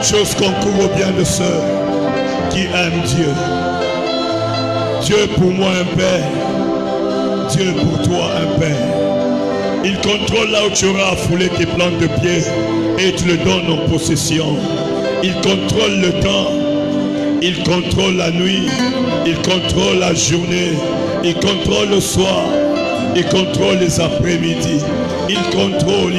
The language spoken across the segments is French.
Toutes choses concourent au bien de ceux qui aiment Dieu. Dieu pour moi un Père. Dieu pour toi un Père. Il contrôle là où tu auras à fouler tes plantes de pied et tu le donnes en possession. Il contrôle le temps. Il contrôle la nuit. Il contrôle la journée. Il contrôle le soir. Il contrôle les après-midi. Il contrôle.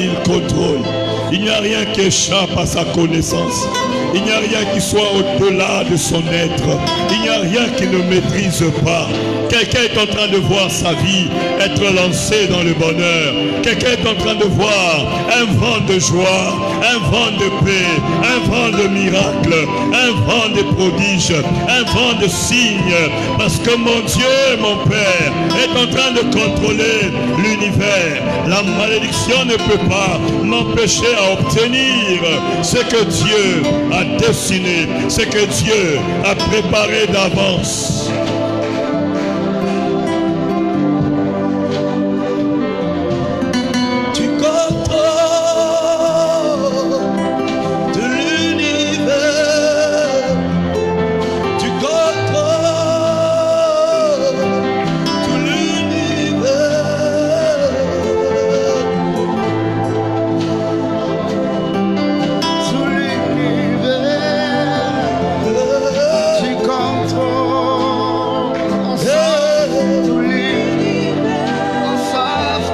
Il n'y a rien qui échappe à sa connaissance. Il n'y a rien qui soit au-delà de son être. Il n'y a rien qu'il ne maîtrise pas. Quelqu'un est en train de voir sa vie être lancée dans le bonheur. Quelqu'un est en train de voir un vent de joie, un vent de paix, un vent de miracle, un vent de prodiges, un vent de signes. Parce que mon Dieu, mon Père, est en train de contrôler l'univers. La malédiction ne peut pas m'empêcher à obtenir ce que Dieu a destiné, ce que Dieu a préparé d'avance. Tu contrôles de l'univers, tu contrôles tout l'univers. Tout l'univers, tu contrôles. Tout l'univers,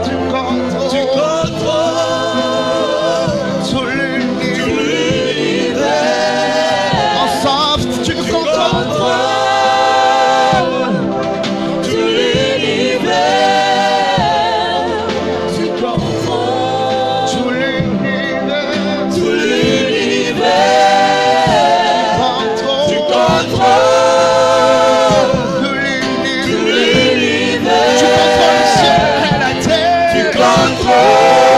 tu contrôles. Tu contrôles tout l'univers. Ensemble, tu contrôles tout l'univers. Tu contrôles tout l'univers. Tout l'univers. Tu contrôles tout l'univers. Tu contrôles le ciel et la terre. Tu contrôles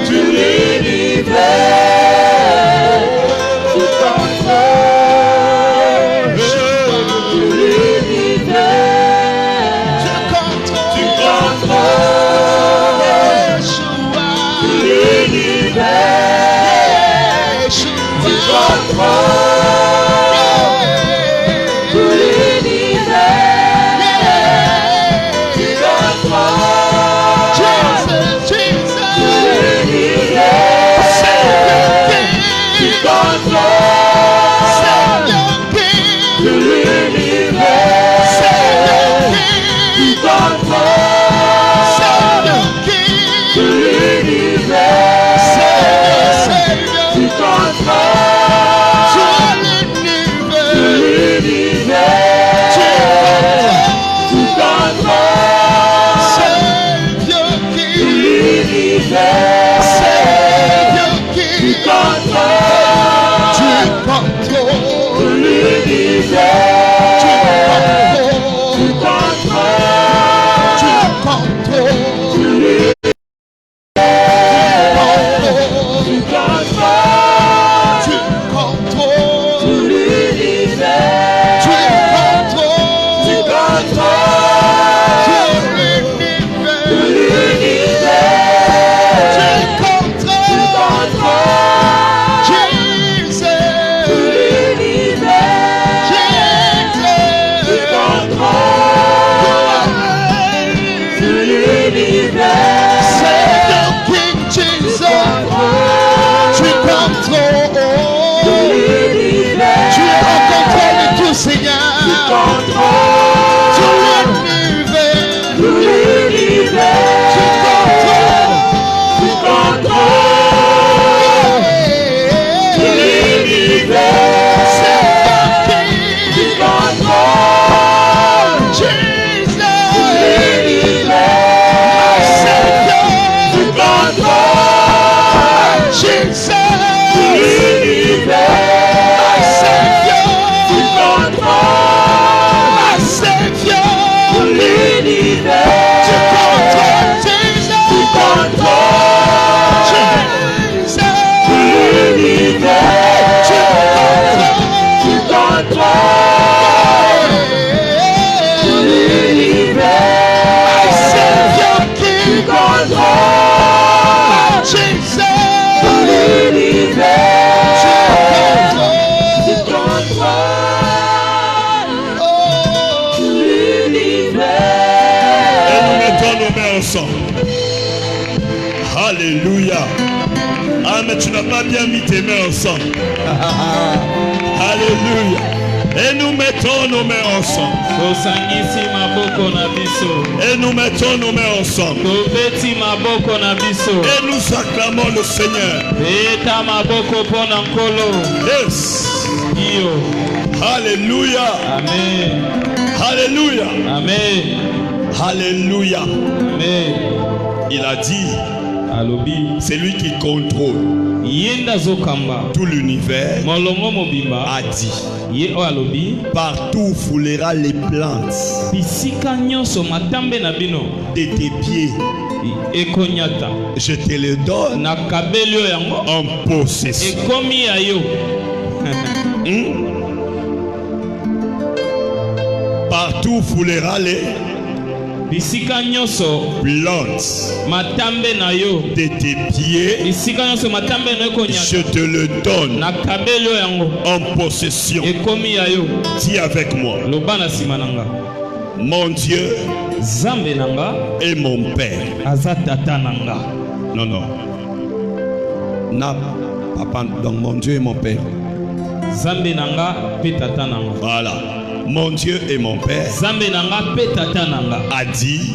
tout l'univers. Tu contrôles tout l'univers. Tu contrôles tout l'univers. Tu contrôles tout l'univers. Tu contrôles tu contrôles tout l'univers. Tu contrôles tout l'univers. Tu contrôles tout l'univers. Tu contrôles tout l'univers. Tu contrôles tout l'univers. Tu contrôles tout l'univers. Tu Alléluia. Ah, mais tu n'as pas bien mis tes mains ensemble. Alléluia. Et nous mettons nos mains ensemble. Et nous mettons nos mains ensemble. Et nous acclamons le Seigneur. Yes. Alléluia. Amen. Alléluia. Amen. Alléluia. Amen. Il a dit, c'est lui qui contrôle tout l'univers, a dit, partout foulera les plantes de tes pieds. Je te le donne en possession. Partout foulera les plantes de tes pieds. Je te le donne en possession. Dis avec moi, mon Dieu est mon Père. Non, non. Papa, donc mon Dieu est mon Père. Voilà. Mon Dieu et mon Père a dit,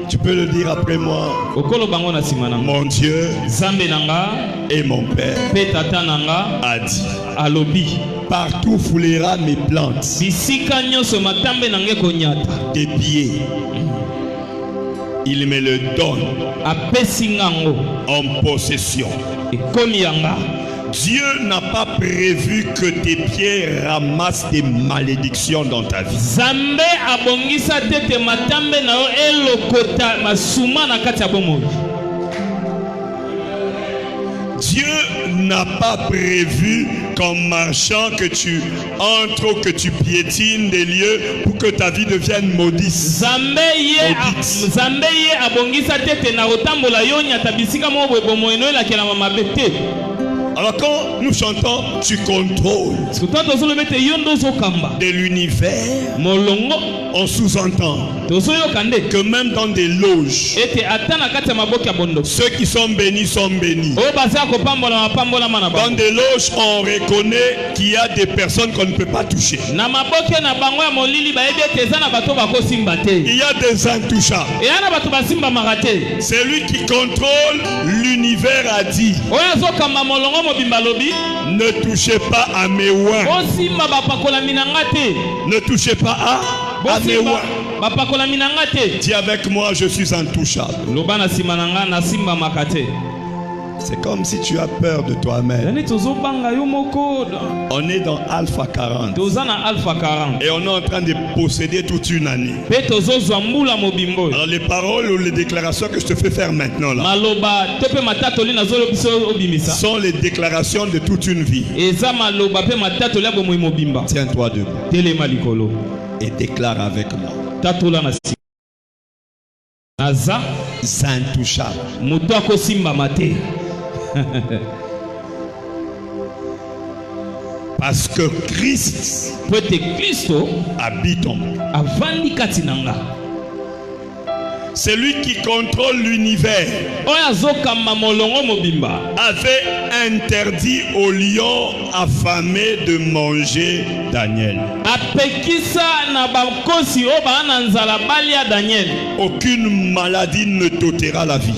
tu peux le dire après moi, mon Dieu et mon Père a dit, partout foulera mes plantes, tes pieds, il me le donne en possession. Dieu n'a pas prévu que tes pieds ramassent des malédictions dans ta vie. Dieu n'a pas prévu qu'en marchant que tu entres ou que tu piétines des lieux pour que ta vie devienne maudite. Alors quand nous chantons, tu contrôles de l'univers, on sous-entend que même dans des loges, ceux qui sont bénis sont bénis. Dans des loges, on reconnaît qu'il y a des personnes qu'on ne peut pas toucher. Il y a des intouchables. Celui qui contrôle l'univers a dit, ne touchez pas à mes oins. Ne touchez pas à mes oins. Dis avec moi, je suis intouchable. C'est comme si tu as peur de toi-même. On est dans Alpha 40. Et on est en train de posséder toute une année. Alors les paroles ou les déclarations que je te fais faire maintenant là sont les déclarations de toute une vie. Tiens-toi debout et déclare avec moi. Intouchable. Parce que Christ habite en moi. Celui qui contrôle l'univers avait interdit aux lions affamés de manger Daniel. Aucune maladie ne t'ôtera la vie.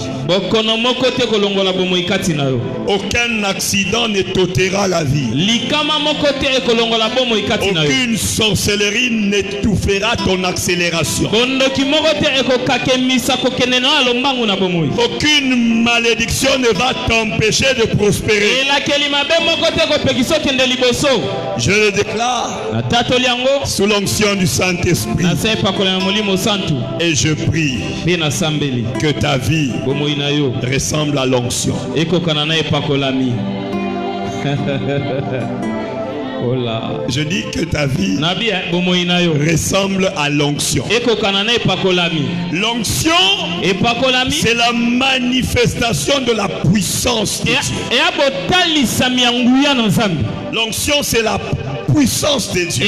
Aucun accident ne t'ôtera la vie. Aucune sorcellerie n'étouffera ton accélération. Aucune malédiction ne va t'empêcher de prospérer. Je le déclare sous l'onction du Saint-Esprit. Et je prie que ta vie ressemble à l'onction. Je dis que ta vie ressemble à l'onction. L'onction, c'est la manifestation de la puissance de Dieu. L'onction, c'est la puissance de Dieu.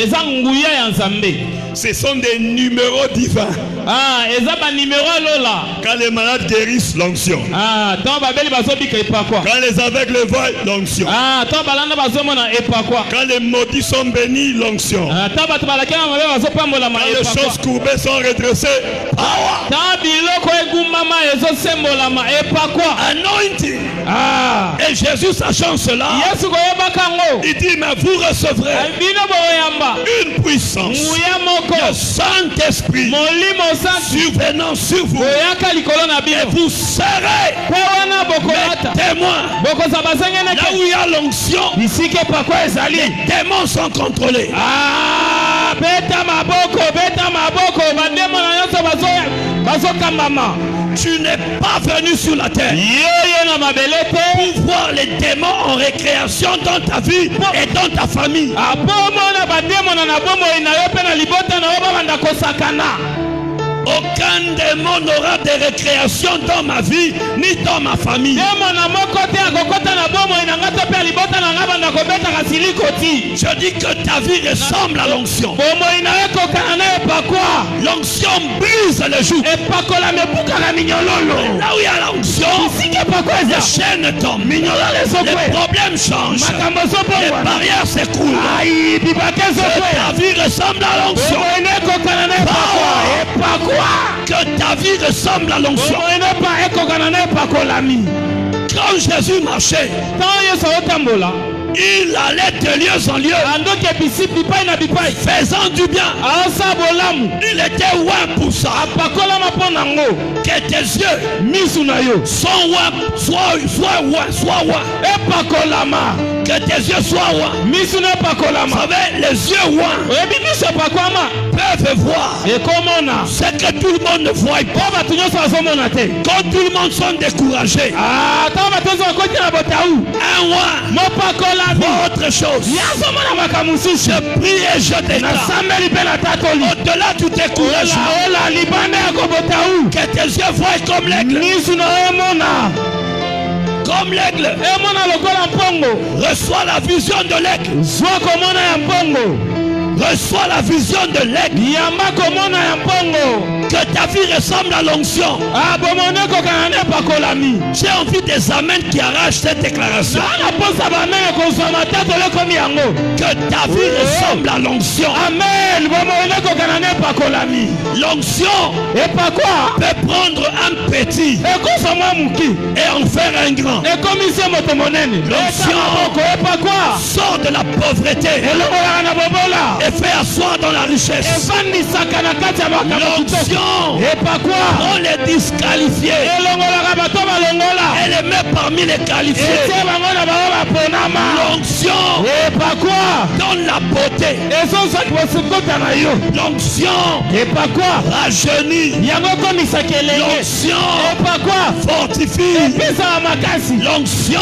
Ce sont des numéros divins. Ah, ezaba numéro lola. Quand les malades guérissent, l'onction. Ah, tant babeli bazobika epakwa. Quand les aveugles voient, l'onction. Ah, tant balanda bazomona epakwa. Quand les maudits sont bénis, l'onction. Ah, tant batalakena mabe bazopambola ma Quand les epakwa. choses courbées sont redressées, power. Tant biloko egumama ezosembola ma epakwa. Anointing. Ah. Et Jésus, sachant cela, Yesu koyebaka ngo. il dit, mais vous recevrez Bino boyamba. une puissance. Muya moko. Le Saint-Esprit Molimo santi. survenant sur vous. Koyaka likolo na Et bino. vous serez Kawana mes bokolata. témoins. Bokoza bazengene Là où il y a l'onction, bisike pakwa ezali. les démons sont contrôlés. Ah, beta maboko, bademo na nyonso bazokambama. Tu n'es pas venu sur la terre Yeye na mabelete. pour voir les démons en récréation dans ta vie et dans ta famille. Abomo na bademo na bomo inayo pe na libota na oba banda kosakana. Aucun démon n'aura de récréation dans ma vie ni dans ma famille. Demo na moko te akokota na bomo inanga to pe libota na ngaba na kobeta kasiliko ti. Je dis que ta vie ressemble à l'onction. Bomo inayo kokana na epakwa. L'onction brise le joug. Epakola mebuka na minyololo. Là où il y a l'onction, Bisike pakwa les eza. chaînes tombent. Sokwe. Les problèmes changent. Makambo Les sopongwa. barrières s'écroulent. Aïe, bibake Que sokwe. ta vie ressemble à l'onction. Bomo ine kokana na epakwa. Epakwa. Que ta vie ressemble à l'onction. Bomo ine pa ekokana na epakolami. Quand Jésus marchait, Tant Yesu otambola. il allait de lieu en lieu, Andoke bisi bipai na bipai. faisant du bien. Asa bolamu. Il était loin pour ça. Apakola mapona ngo. Que tes yeux Misu na yo. soient loin, soient loin. Epakolama. Que tes yeux soient loin. Misu na Vous epakolama. savez, les yeux loin Oyebi misu epakwama. peuvent voir Ekomona. ce que tout le monde ne voit pas. Po bato nyonso bazomona te. Quand tout le monde sont découragés, Ah, tant bato nyonso bakoti na botau. un loin Mopakolami. voit autre chose. Yazomona makambo mosusu. Je prie et je déclare. Nasambeli mpe natatoli. Au-delà du découragement, Ola libanda ya kobotau. que tes yeux voient comme l'aigle. Misu na emona. Comme l'aigle. Emona lokola mpongo. Reçois la vision de l'aigle. Zwa komona ya mpongo. Reçois la vision de l'aigle. Yamba komona ya mpongo. Que ta vie ressemble à l'onction. Ah, bomone kokana ne pakolami. J'ai envie des amens qui arrachent cette déclaration. Nana posa bamene consommateur tole komi yango. Que ta vie ressemble à l'onction. Amen. Bomone kokana ne pakolami. L'onction Epakwa. peut prendre un petit Ekosomwa muki. et en faire un grand. Ekomise moto monene. L'onction Epakwa. sort de la pauvreté Elongolaka na bobola. et fait asseoir dans la richesse. Efandisaka na kati ya makambo kitoko. Epakwa. On les disqualifie. Elongolaka bato balongola. Elle les met parmi les qualifiés. Ete bango na bango baponama. L'onction Epakwa. donne la beauté. Ezozaki bosikota na yo. L'onction Epakwa. rajeunit. Yango komisaka elenge. L'onction Epakwa. fortifie. Epesaka makasi. L'onction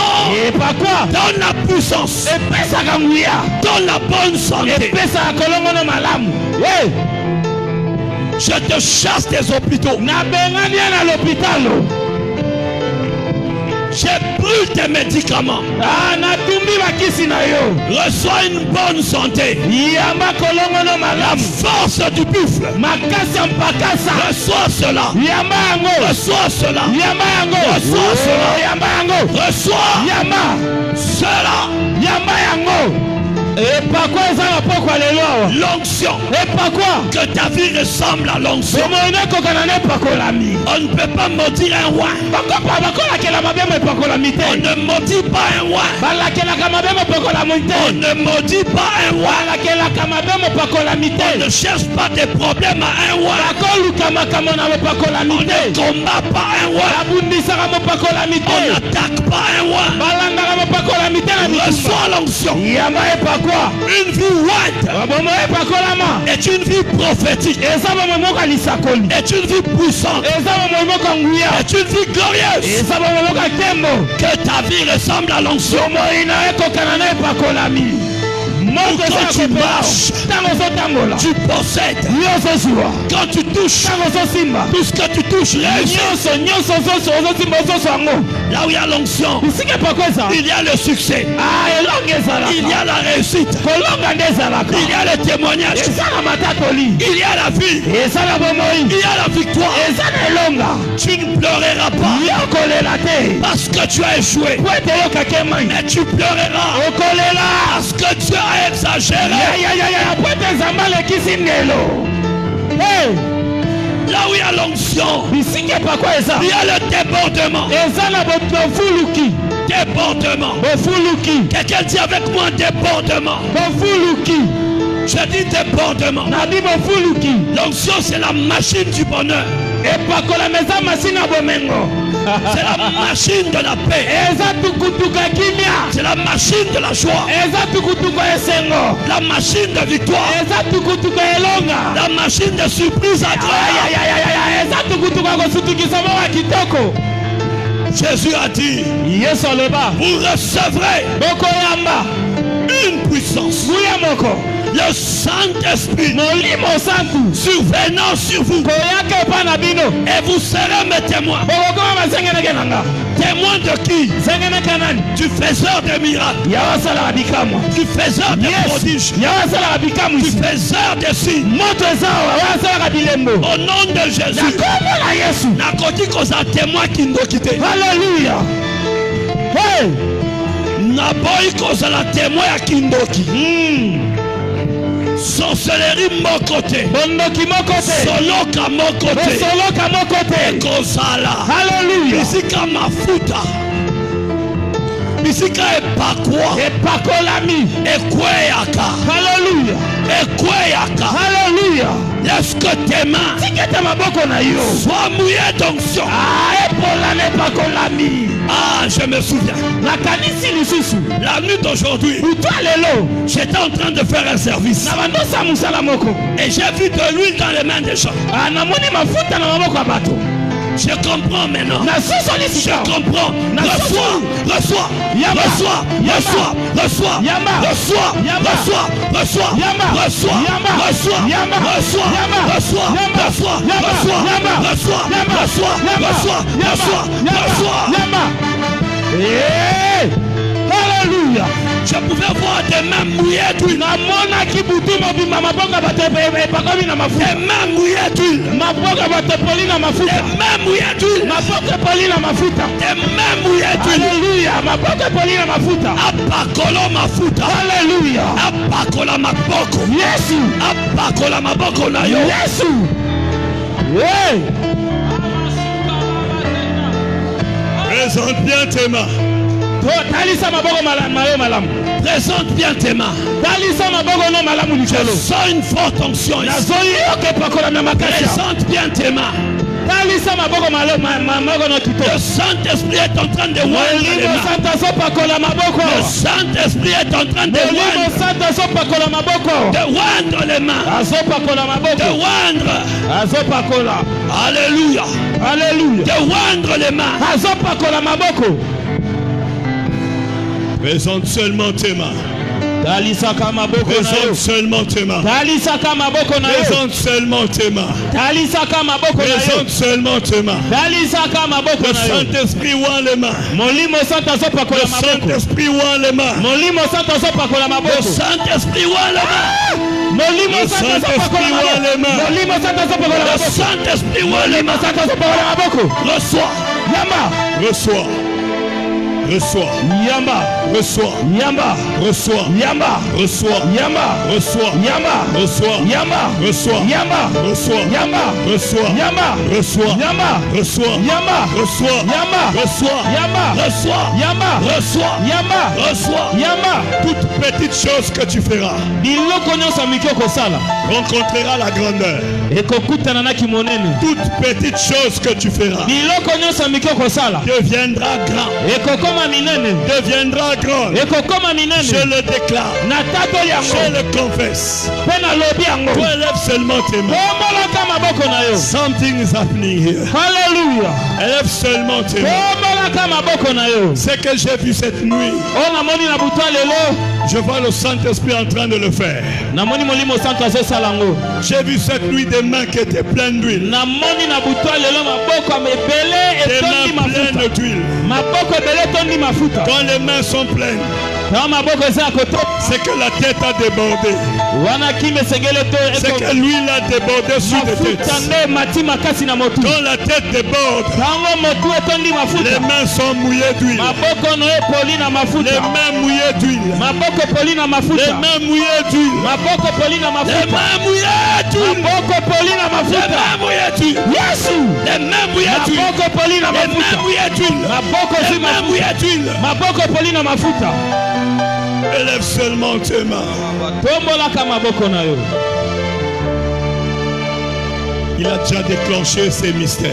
Epakwa. donne la puissance. Epesaka nguya. Donne la bonne santé. Epesaka kolongono malamu. Hey. Je te chasse des hôpitaux. Nabengani ya na l'hôpitalo. Je brûle tes médicaments. Ah, natumbi bakisi na yo. Reçois une bonne santé. Yamba kolongono La malamu. force du buffle. Makasi ya mpakasa. Reçois cela. Yamba yango. Reçois cela. Yamba yango. Reçois cela. Yamba yango. Reçois Yamba. cela. Yamba yango. Epakwa eza na pokwa lelo awa. L'onction. Epakwa. Que ta vie ressemble à l'onction. Bomone kokana ne pakolami. On ne peut pas maudire un roi. Bakopa bakolakela mabemo epakolami On te. ne maudit pas un roi. Balakelaka mabemo epakolami On te. ne maudit pas un roi. Balakelaka mabemo epakolami On ne te. cherche pas des problèmes à un roi. Bakoluka makambo na On mopakolami ne te. combat pas un roi. Babundisaka mopakolami On te. n'attaque pas un roi. Balandaka mopakolami te na bitumba. Reçois l'onction. Yamba epakwa. Une vie white Babomo epakolama. est une vie prophétique. Eza bomo moko lisakoli. Est une vie puissante. Eza bomo moko nguya. Est une vie glorieuse. Eza bomo moko tembo. Que ta vie ressemble à l'onction. Bomo ina ekokana na epakolami. moto eza quand tu kopela marches, ntango ozotambola tu possèdes. nyonso ozwa Quand tu touches, ntango ozosimba tout ce que tu touches réussit. nyonso ozosimba ozozwa yango Là où il y a l'onction, bisika epako eza il y a le succès. elongo ezalaka Il y a la réussite. kolonga nde ezalaka Il y a le témoignage. eza na matatoli Il y a la vie. eza na bomoi Il y a la victoire. eza na elonga Tu ne pleureras pas yokolela te parce que tu as échoué. po ete yokaki emai Mais tu pleureras okolela parce que Dieu a exagéré. yayayaya po ete nzambe alekisi ndelo Là où il y a l'onction, bisika epako eza il y a le débordement. eza na bofuluki Débordement. bofuluki Quelqu'un dit avec moi débordement. bofuluki Je dis débordement. nabi bofuluki L'onction, c'est la machine du bonheur. epakolama eza masini ya bomengo C'est la machine de la paix. eza tukutuku ya kimia C'est la machine de la joie. eza tukutuku ya esengo La machine de victoire. eza tukutuku ya elonga La machine de surprise agréable. eza tukutuku ya kosutukisa moko ya kitoko Jésus a dit, yesu aloba vous recevrez bokoyamba une puissance. nguya moko Le Saint-Esprit molimo santu survenant sur vous. koyaka epa na bino Et vous serez mes témoins. bokokoma basengeneke na nga Témoins de qui? sengeneke nani Du faiseur des miracles. yawe asalaka bikamwa Du faiseur des prodiges. yawe asalaka Du bikamwisi faiseur des signes. moto eza awa yawe asalaka bilembo Au nom de na Jésus. kombo na yesu Nakoki koza témoin kindoki te. halleluya hey! Naboyi kozala témoin ya kindoki. Sorcellerie moko te. bondoki moko te Soloka moko te. bosoloka moko te Kozala. halleluya Bisika mafuta. Bisika epakwa. epakolami Ekweyaka. halleluya Ekweyaka. halleluya Laisse tes mains tiketa maboko na yo soient mouillées d'onction. epolana epakolami Ah, je me souviens. nakanisi lisusu La nuit d'aujourd'hui, butu lelo j'étais en train de faire un service. na bandosa mosala moko Et j'ai vu de l'huile dans les mains des gens. namoni mafuta na maboko ya bato Je comprends maintenant. nasosoli Je sika comprends. Reçois, reçois, Yama. reçois, Yama. reçois, reçois, Yama. reçois, Yama. reçois, reçois, Yama. reçois, Yama. reçois, Yama. reçois, Yama. reçois, Yama. reçois, Yama. reçois, Yama. reçois, Yama. reçois, Yama. reçois, Yama. reçois, Yama. reçois. Yama. Halleluya Je pouvais voir des mains mouillées d'huile. namonaki butu mobimba maboko ya bato epakomi na mafuta Des mains mouillées d'huile. maboko ya bato epoli na Des mafuta mains mouillées d'huile. maboko epoli na mafuta Des mains mouillées d'huile. halleluya maboko epoli na mafuta Apakolo mafuta. halleluya Apakola maboko. yesu Apakola maboko na yo. yesu hey! Présente bien tes mains. talisa maboko mayo malamu Présente bien tes mains. talisa maboko no malamu Je likolo sens une forte onction ici. nazoi yoka epakola na makasi Présente bien tes mains. talisa maboko maboko no Le kitoko Saint-Esprit est en train de oindre les molimo mains. santo azopakola maboko Le Saint-Esprit est en train de molimo oindre. santo azopakola maboko De oindre les mains. azopakola De maboko oindre. azopakola Alléluia. halleluya De oindre les mains. azopakola maboko Présente seulement tes mains. talisaka maboko na yo Présente seulement tes mains. talisaka maboko na yo Présente seulement tes mains. talisaka maboko na yo Présente seulement tes mains. talisaka maboko Le na yo Saint-Esprit oint les mains. molimo santo Le azopakola maboko Saint-Esprit oint les mains. molimo santo azopakola Le maboko Saint-Esprit oint les mains. molimo Le santo azopakola Saint-Esprit oint les maboko mains. molimo santo azopakola Le maboko Saint-Esprit oint les molimo mains. santo azopakola maboko Reçois, yamba reçois, reçois, yamba reçois, yamba reçois, yamba reçois, yamba reçois, yamba reçois, yamba reçois, yamba reçois, yamba reçois, yamba reçois, yamba reçois, yamba reçois, yamba reçois, yamba reçois, yamba reçois, yamba reçois. yamba Toute petite chose que tu feras biloko nyonso miki okosala rencontrera la grandeur. ekokutana na kimonene Toute petite chose que tu feras biloko nyonso miki okosala deviendra grand. ekokoma minene Deviendra grand. ekokoma Je minene le déclare. na tatoli Je yango le confesse. mpe nalobi yango Tu élèves seulement tes mains. kombolaka maboko na yo Something is happening here. halleluya Élève seulement tes mains. kombolaka maboko na yo Ce que j'ai vu cette nuit, oyo namoni na butu lelo Je vois le Saint-Esprit en train de le faire. namoni molimo santo azosala yango. J'ai vu cette nuit des mains qui étaient pleines d'huile. namoni na butwa lelo maboko ebele Des etondi mains pleines mafuta. d'huile. maboko ebele etondi mafuta. Quand les mains sont pleines, kama maboko eza ya koto c'est que la tête a débordé. wana kimi esengeli C'est que l'huile a débordé sur les mafuta têtes. nde mati makasi na motu. Quand la tête déborde, ntango motu etondi les mafuta mains sont mouillées d'huile. maboko no epoli na Les mafuta. mains mouillées d'huile. maboko epoli na Les mafuta. mains mouillées d'huile. maboko epoli na Les mafuta. mains mouillées d'huile. maboko epoli na Les mafuta. mains mouillées d'huile. yesu Les mains mouillées d'huile. maboko epoli na Les mains mafuta. mouillées d'huile. maboko Les ezi mains mafuta. mouillées d'huile. maboko epoli na mafuta. Élève seulement tes mains. tombolaka maboko na yo. Il a déjà déclenché ses mystères.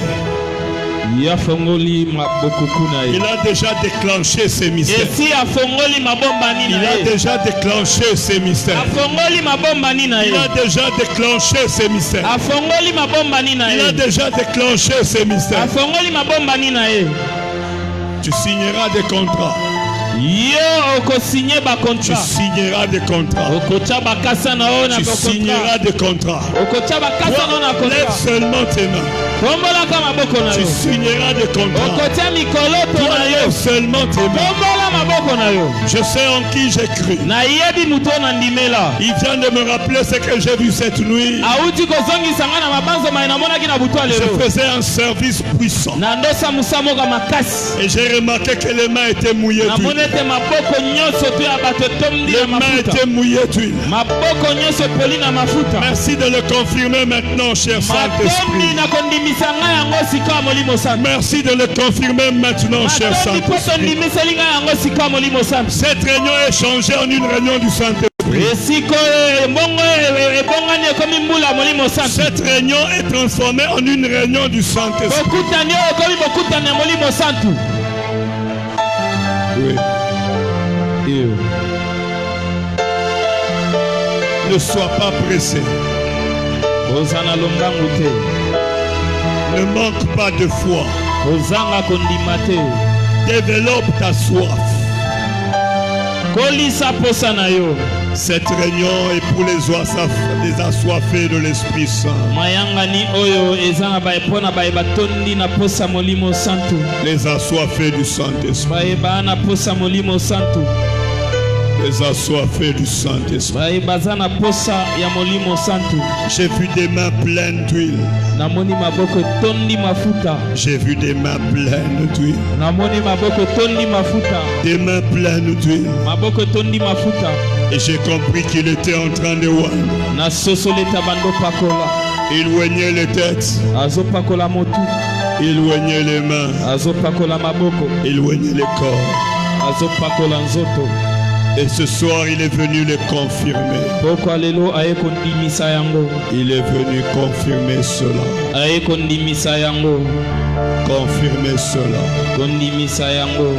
yafongoli mabokuku na Il ye. a déjà déclenché ses mystères. esi afongoli mabombani Il na a ye. déjà déclenché ses mystères. afongoli mabombani na ye. Il a déjà déclenché ses mystères. afongoli mabombani na Il a ye. déjà déclenché ses mystères. afongoli mabombani na ye. Tu signeras des contrats. yo okosinye Tu bakontrat. signeras des contrats. okotya bakasa na yo na Tu signeras bakontrat. des contrats. okotya bakasa na yo na Toi, lève kontrat. seulement tes mains. tombolaka maboko na Tu yo. signeras des contrats. okotya mikolo to Toi, na lève yo. seulement tes mains. tombola maboko na yo. Je sais en qui j'ai cru. nayebi moto na ndimela. Il vient de me rappeler ce que j'ai vu cette nuit. auti kozongisa nga na mabanzo mai namonaki na butu ya Je lelo. faisais un service puissant. na ndosa musa moko makasi. Et j'ai remarqué que les mains étaient mouillées namoni d'huile. ete maboko nyonso to ya bato etondi Les na mains mafuta. étaient mouillées d'huile. maboko nyonso epoli na mafuta. Merci de le confirmer maintenant, cher matondi Saint-Esprit. na kondimisa ngai yango sika ya molimo santo. Merci de le confirmer maintenant, cher matondi mpo Saint-Esprit. tondimiseli ngai yango sika ya molimo santo. Cette réunion est changée en une réunion du Saint-Esprit. esika oyo ebongo ebongani ekomi mbula ya molimo santo. Cette réunion est transformée en une réunion du Saint-Esprit. bokutani oyo ekomi bokutani ya molimo santo. Oui. Ne sois pas pressé. ozana lombangu te. Ne manque pas de foi. kozanga kondima te. Développe ta soif. kolisa posa na yo. Cette réunion est pour les assoiffés de l'Esprit Saint. mayangani oyo eza na baepona baye batondi na posa molimo santu. Les assoiffés du Saint-Esprit. baye baa na posa molimo santu. Les assoiffés du Saint-Esprit. baye baza na posa ya molimo santu. J'ai vu des mains pleines d'huile. namoni maboko etondi mafuta. J'ai vu des mains pleines d'huile. namoni maboko etondi mafuta. Des mains pleines d'huile. maboko etondi mafuta. Et j'ai compris qu'il était en train de oindre. na sosoleta bando pakola. Il oignait les têtes. azopakola motu. Il oignait les mains. azopakola maboko. Il oignait les corps. azopakola nzoto. Et ce soir, il est venu le confirmer. poko lelo aye kondimisa yango. Il est venu confirmer cela. aye kondimisa yango. Confirmer cela. kondimisa yango.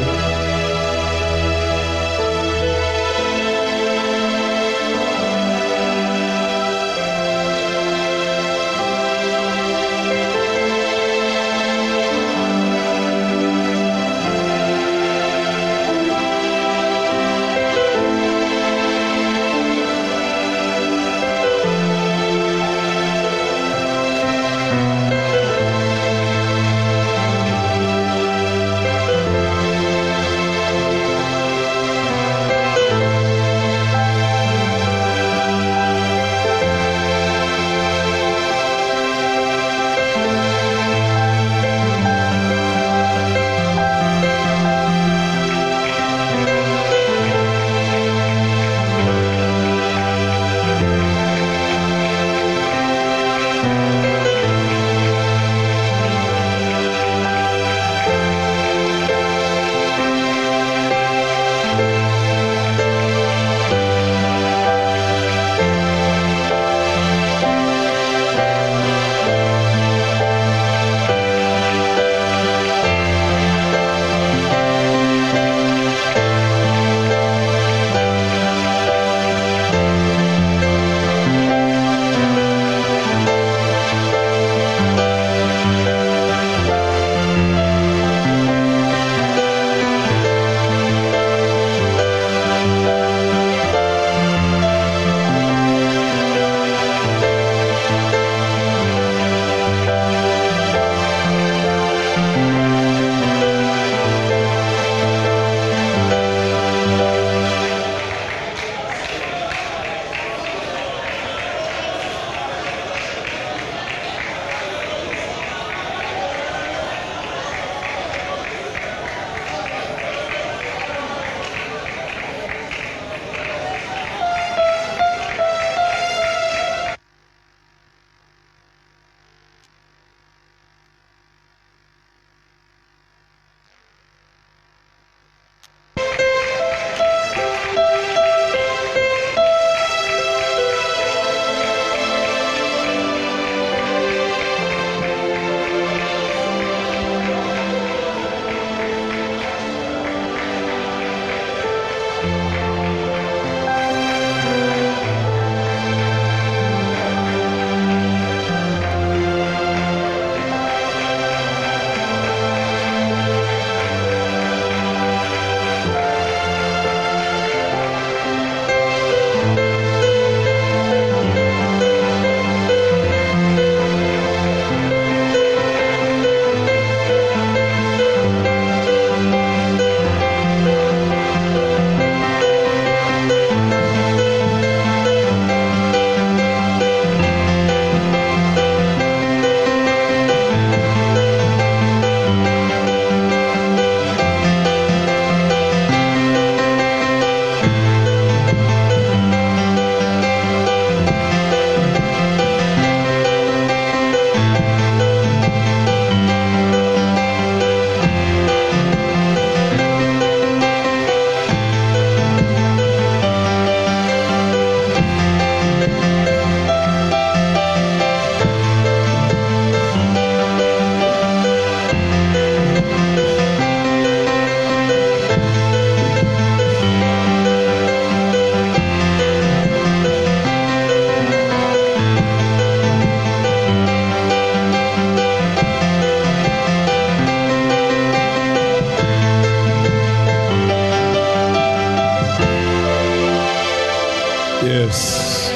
Yes.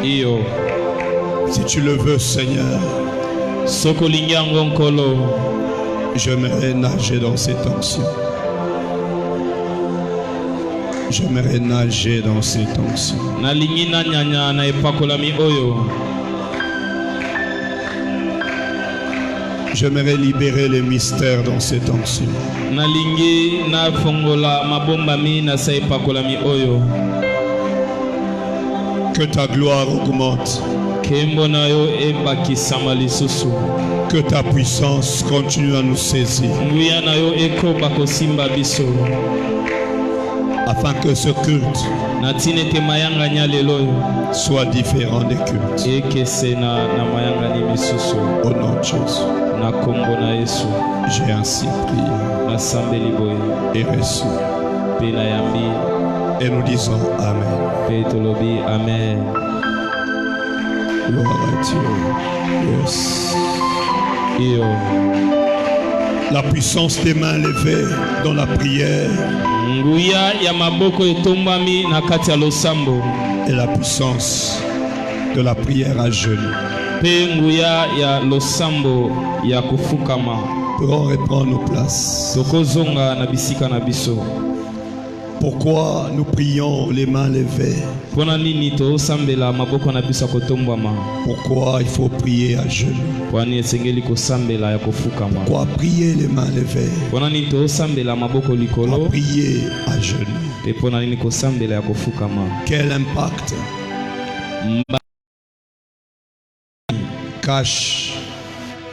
Iyo. Si tu le veux, Seigneur, Sokolingi yango nkolo. j'aimerais nager dans cette onction. J'aimerais nager dans cette onction. Nalingi na nyanya na epakolami oyo. J'aimerais libérer les mystères dans cette onction. Nalingi na fongola mabombami na sa epakolami oyo. Que ta gloire augmente. Kembo na yo ebakisama lisusu. Que ta puissance continue à nous saisir. Nguya na yo ekoba kosimba biso. Afin que ce culte Natine te mayanga nya lelo soit différent des cultes. ekese na mayanga ni misusu. Au nom de Jésus. Na kombo na Yesu. J'ai ainsi prié Na sambeli boye. et reçu. Pe na yambi. Et nous disons Amen. Pe tolobi amen. Gloire à Dieu. Yes. Iyo. La puissance des mains levées dans la prière Nguya ya maboko etombami na kati ya losambo. et la puissance de la prière à genoux Pe nguya ya losambo ya kufukama. pourront reprendre nos places. Tokozonga na bisika na biso. Pourquoi nous prions les mains levées? Pona nini tosambela maboko na biso kotombama? Pourquoi il faut prier à genoux? Kwani esengeli kosambela ya kufukama. Pourquoi prier les mains levées? Pona nini tosambela maboko Pourquoi likolo? prier à genoux? Pe pona nini kosambela ya kufukama? Quel impact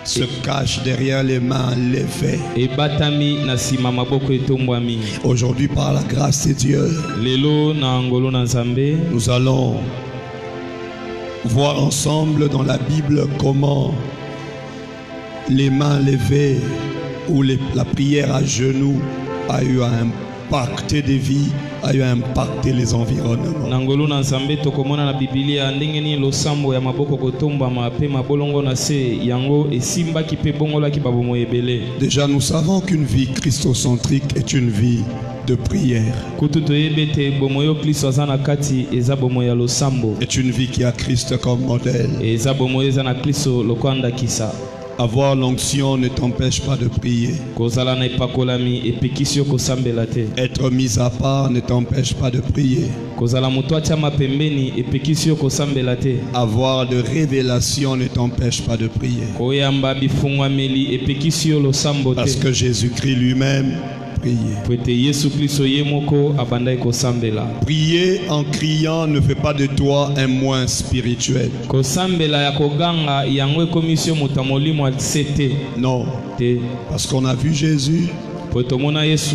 se cache derrière les mains levées? Ebatami na sima maboko etombwami. Aujourd'hui, par la grâce de Dieu, Lelo na ngolo na Nzambe. nous allons voir ensemble dans la Bible comment les mains levées ou la prière à genoux a eu un impacté des vies, a eu impacté les environnements. Nangolo na Nzambe tokomona na Biblia ndenge ni losambo ya maboko kotombama pe mabolongo na se yango esimbaki pe bongolaki babomo ebele. Déjà, nous savons qu'une vie christocentrique est une vie de prière. Kutu toyebe te bomo yo Kristo aza na kati eza bomo ya losambo. Est une vie qui a Christ comme modèle. Eza bomo eza na Kristo lokwanda kisa. Avoir l'onction ne t'empêche pas de prier. Kozala na epakolami epekisi yo kosambela te. Être mis à part ne t'empêche pas de prier. Kozala moto atyama pembeni epekisi yo kosambela te. Avoir de révélation ne t'empêche pas de prier. Koyamba bifungwameli epekisi yo losambo te. Parce que Jésus-Christ lui-même priait. Pwete Yesu Kristo ye moko abandai kosambela. Prier en criant ne fait pas de toi un moins spirituel. Kosambela ya koganga yango komisio moto molimo sete Non, te. parce qu'on a vu Jésus, Pwete mona Yesu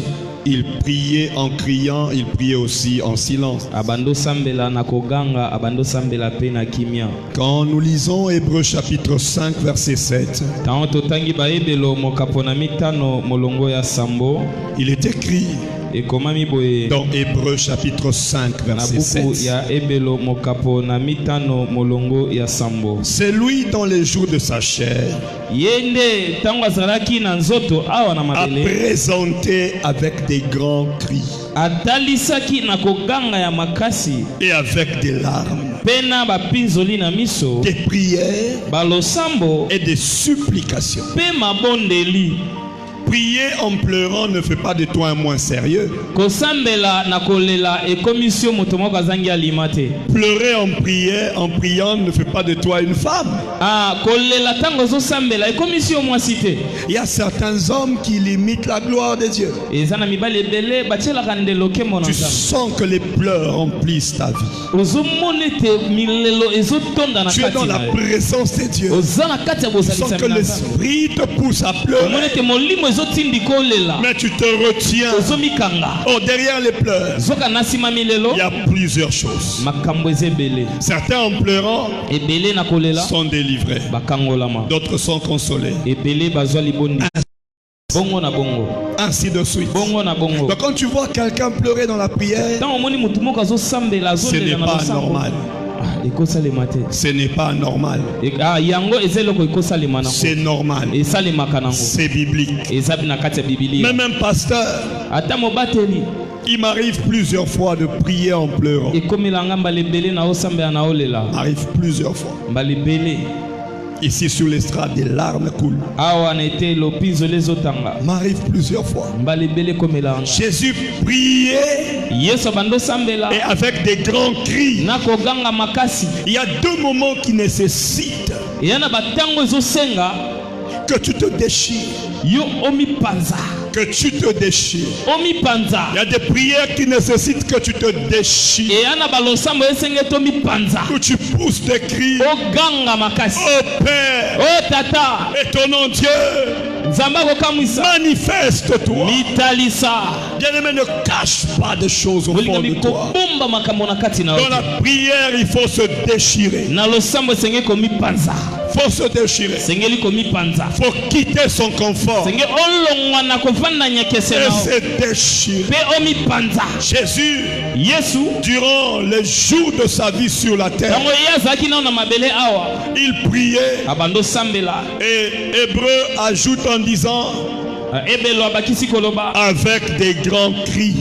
il priait en criant, il priait aussi en silence. abando sambela na koganga abando sambela pe na kimia. Quand nous lisons Hébreux chapitre 5 verset 7, Tango totangi baebelo mokapona mitano molongo ya sambo il est écrit ekomami boye dans Hébreux chapitre 5 na verset buku 7. ya ebelo mokapona mitano molongo ya sambo. C'est lui dans les jours de sa chair Yende tango azalaki na nzoto awa na a mabele présenté avec des grands cris atalisaki na koganga ya makasi et avec des larmes, pena bapinzoli na miso des prières balosambo et des supplications. pe mabondeli. Prier en pleurant ne fait pas de toi un moins sérieux. Kosambela na kolela ekomisio moto moko azangi alima te. Pleurer en priant ne fait pas de toi une femme. Kolela tango zosambela ekomisio mwasi te. Il y a certains hommes qui limitent la gloire de Dieu. Eza na mibali ebele batielaka ndelo kembo na Tu Nzambe. sens que les pleurs remplissent ta vie. Ozomona te milelo ezotonda na Tu es dans kati la na yo. présence de Dieu. Oza na kati ya Tu sens bozalisami que na Nzambe. l'esprit te pousse à pleurer. Omona te molimo ezotindi kolela. Mais tu te retiens. Ozomikanga. Oh, derrière les pleurs, Zoka na nsima milelo. il y a plusieurs choses. Makambo eza ebele. Certains en pleurant Ebele na kolela. sont délivrés. Bakangolama. D'autres sont consolés. Ebele bazwa libondi. Bongo na bongo. Ainsi de suite. Bongo na bongo. Donc quand tu vois quelqu'un pleurer dans la prière, Tant omoni mutu moko azosambela ce n'est azolela na pas losambo. normal. Ekosalema te. Ce n'est pas normal. Yango eza eloko ekosalema nango. C'est normal. Esalemaka nango. C'est biblique. Eza na kati ya Biblia. Même un pasteur, Ata mobateli Il m'arrive plusieurs fois de prier en pleurant. M'arrive plusieurs fois. Ici sur l'estrade, des larmes coulent. M'arrive plusieurs fois. Jésus priait et avec des grands cris. Il y a deux moments qui nécessitent que tu te déchires. Que tu te déchires. Il y a des prières qui nécessitent que tu te déchires. Que tu pousses des cris. Oh Père, et ton nom Dieu, manifeste-toi. Bien-aimé, ne cache pas de choses au fond de toi. Dans la prière, il faut se déchirer. Faut se déchirer. Faut quitter son confort et se déchirer. Jésus, durant les jours de sa vie sur la terre, il priait. Et Hébreu ajoute en disant avec des grands cris.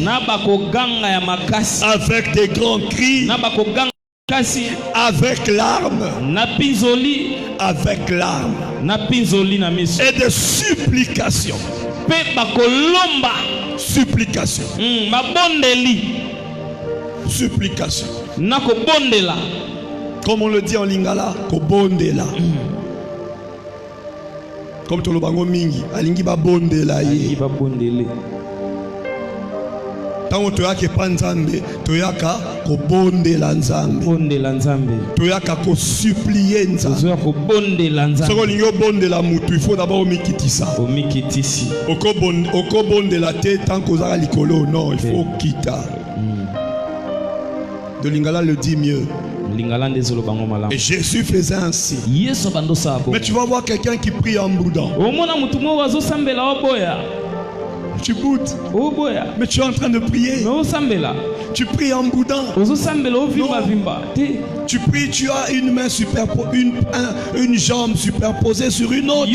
Avec des grands cris. Avec larmes. Avec larmes. Et de supplications. Supplications. Supplications. Comme on le dit en lingala, kobondela. Comme tout le monde mingi, alingi ba bondela ye. Tant que tu as que panzambe, tu as ka kobondela nzambe. Tu as ka ko supplier nzambe. Soko lingo bondela mutu, il faut d'abord omikitisa. Oko bondela te tant que ozala likolo, non, il faut quitter. De lingala le dit mieux. Et Jésus faisait ainsi. Mais tu vas voir quelqu'un qui prie en boudant. Tu boudes. Mais tu es en train de prier. Tu pries en boudant. Tu pries, tu as une main une jambe superposée sur une autre.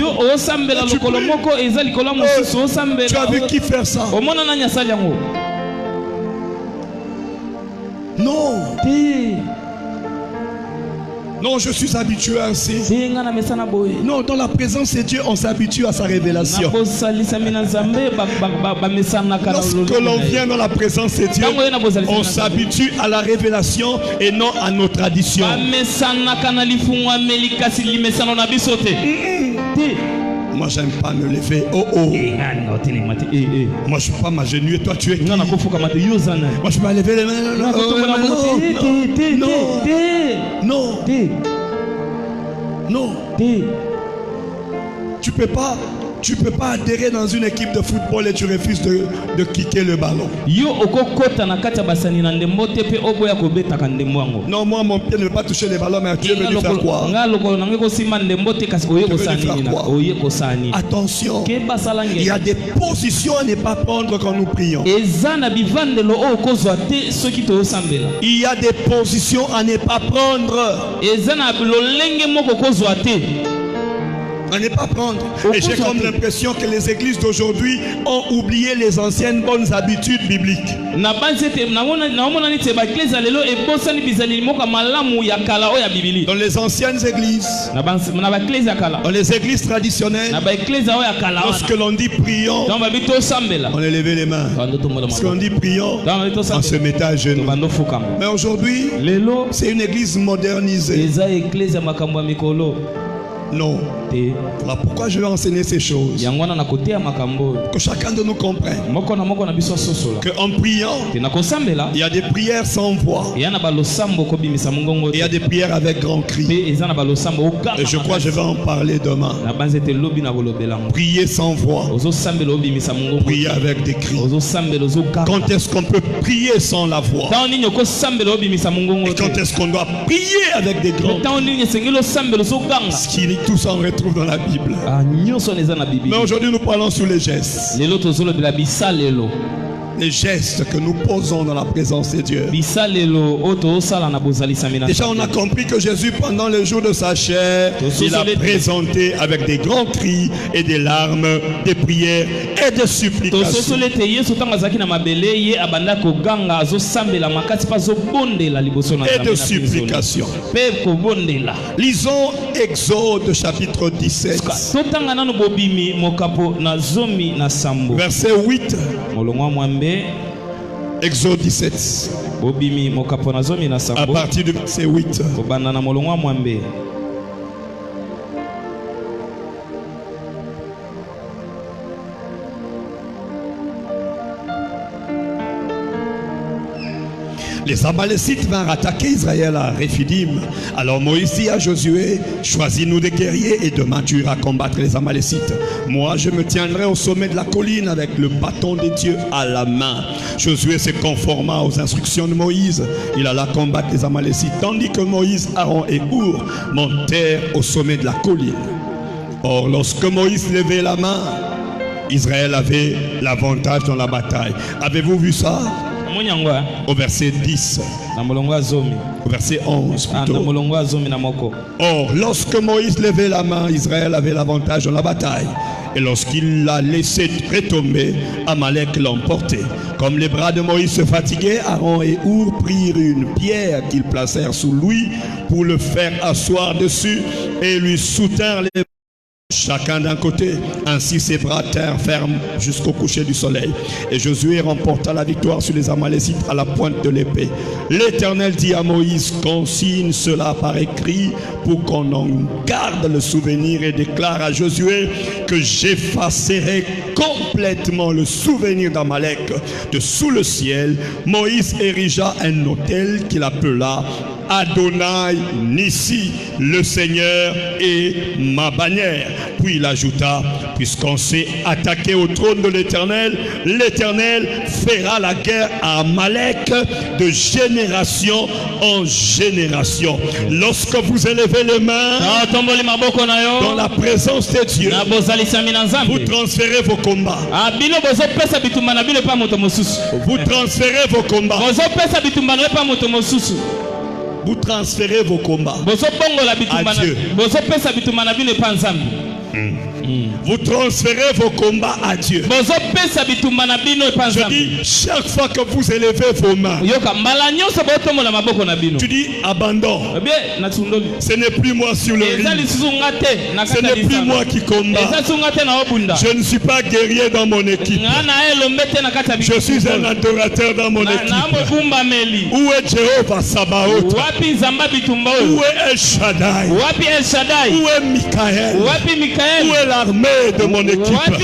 Tu as vu qui faire ça? Non. Non, je suis habitué ainsi. Non, dans la présence de Dieu, on s'habitue à sa révélation. Lorsque l'on vient dans la présence de Dieu, on s'habitue à la révélation et non à nos traditions. Moi, j'aime pas me lever. Oh oh. Moi, je suis pas m'agenouiller. Toi, tu es qui? Moi, je peux pas lever les mains. Non. Non. Tu peux pas adhérer dans une équipe de football et tu refuses de kicker le ballon. Non, moi mon pied ne veut pas toucher les ballons, mais Dieu veut lui faire quoi? Attention, il y a des positions à ne pas prendre quand nous prions. Il y a des positions à ne pas prendre. À ne pas prendre. Et j'ai comme l'impression que les églises d'aujourd'hui ont oublié les anciennes bonnes habitudes bibliques. Dans les anciennes églises, dans les églises traditionnelles, lorsque l'on dit prions, on élevait les mains. Lorsque l'on dit prions, on se mettait à genoux. Mais aujourd'hui, c'est une église modernisée. Non. Voilà pourquoi je vais enseigner ces choses. Que chacun de nous comprenne. Qu'en priant, il y a des prières sans voix. Et il y a des prières avec grand cri. Et je crois que je vais en parler demain. Prier sans voix. Prier avec des cris. Quand est-ce qu'on peut prier sans la voix? Et quand est-ce qu'on doit prier avec des grands cris? Tout ça on retrouve dans la Bible. Mais aujourd'hui nous parlons sur les gestes. les gestes que nous posons dans la présence de Dieu. Déjà, on a compris que Jésus, pendant le jour de sa chair, il a présenté avec des grands cris et des larmes, des prières et des supplications. Et de supplications. Lisons Exode chapitre 17. Verset 8. Exode 17. À partir du verset 8. Les Amalécites vinrent attaquer Israël à Réphidim. Alors Moïse dit à Josué, choisis-nous des guerriers et demain tu iras combattre les Amalécites. Moi je me tiendrai au sommet de la colline avec le bâton de Dieu à la main. Josué se conforma aux instructions de Moïse. Il alla combattre les Amalécites, tandis que Moïse, Aaron et Our montèrent au sommet de la colline. Or lorsque Moïse levait la main, Israël avait l'avantage dans la bataille. Avez-vous vu ça? Au verset 10. Au verset 11 plutôt. Or, lorsque Moïse levait la main, Israël avait l'avantage dans la bataille. Et lorsqu'il l'a laissé retomber, Amalek l'emportait. Comme les bras de Moïse se fatiguaient, Aaron et Our prirent une pierre qu'ils placèrent sous lui pour le faire asseoir dessus et lui soutinrent les chacun d'un côté. Ainsi ses bras tinrent ferme jusqu'au coucher du soleil. Et Josué remporta la victoire sur les Amalécites à la pointe de l'épée. L'Éternel dit à Moïse, consigne cela par écrit pour qu'on en garde le souvenir, et déclare à Josué que j'effacerai complètement le souvenir d'Amalek de sous le ciel. Moïse érigea un autel qu'il appela Adonai Nissi, le Seigneur est ma bannière. Puis il ajouta, puisqu'on s'est attaqué au trône de l'Éternel, l'Éternel fera la guerre à Amalek de génération en génération. Lorsque vous élevez les mains dans la présence de Dieu, vous transférez vos combats. Vous transférez vos combats. Vous transférez vos combats à Dieu. Vous transférez vos combats à Dieu. Je dis, chaque fois que vous élevez vos mains, tu dis abandon. Ce n'est plus moi sur le ring. Ce n'est plus moi qui combat. Je ne suis pas guerrier dans mon équipe. Je suis un adorateur dans mon équipe. Où est Jéhovah Sabaoth? Où est El Shaddai? Où est Michael? Où est l'armée de mon équipe? Je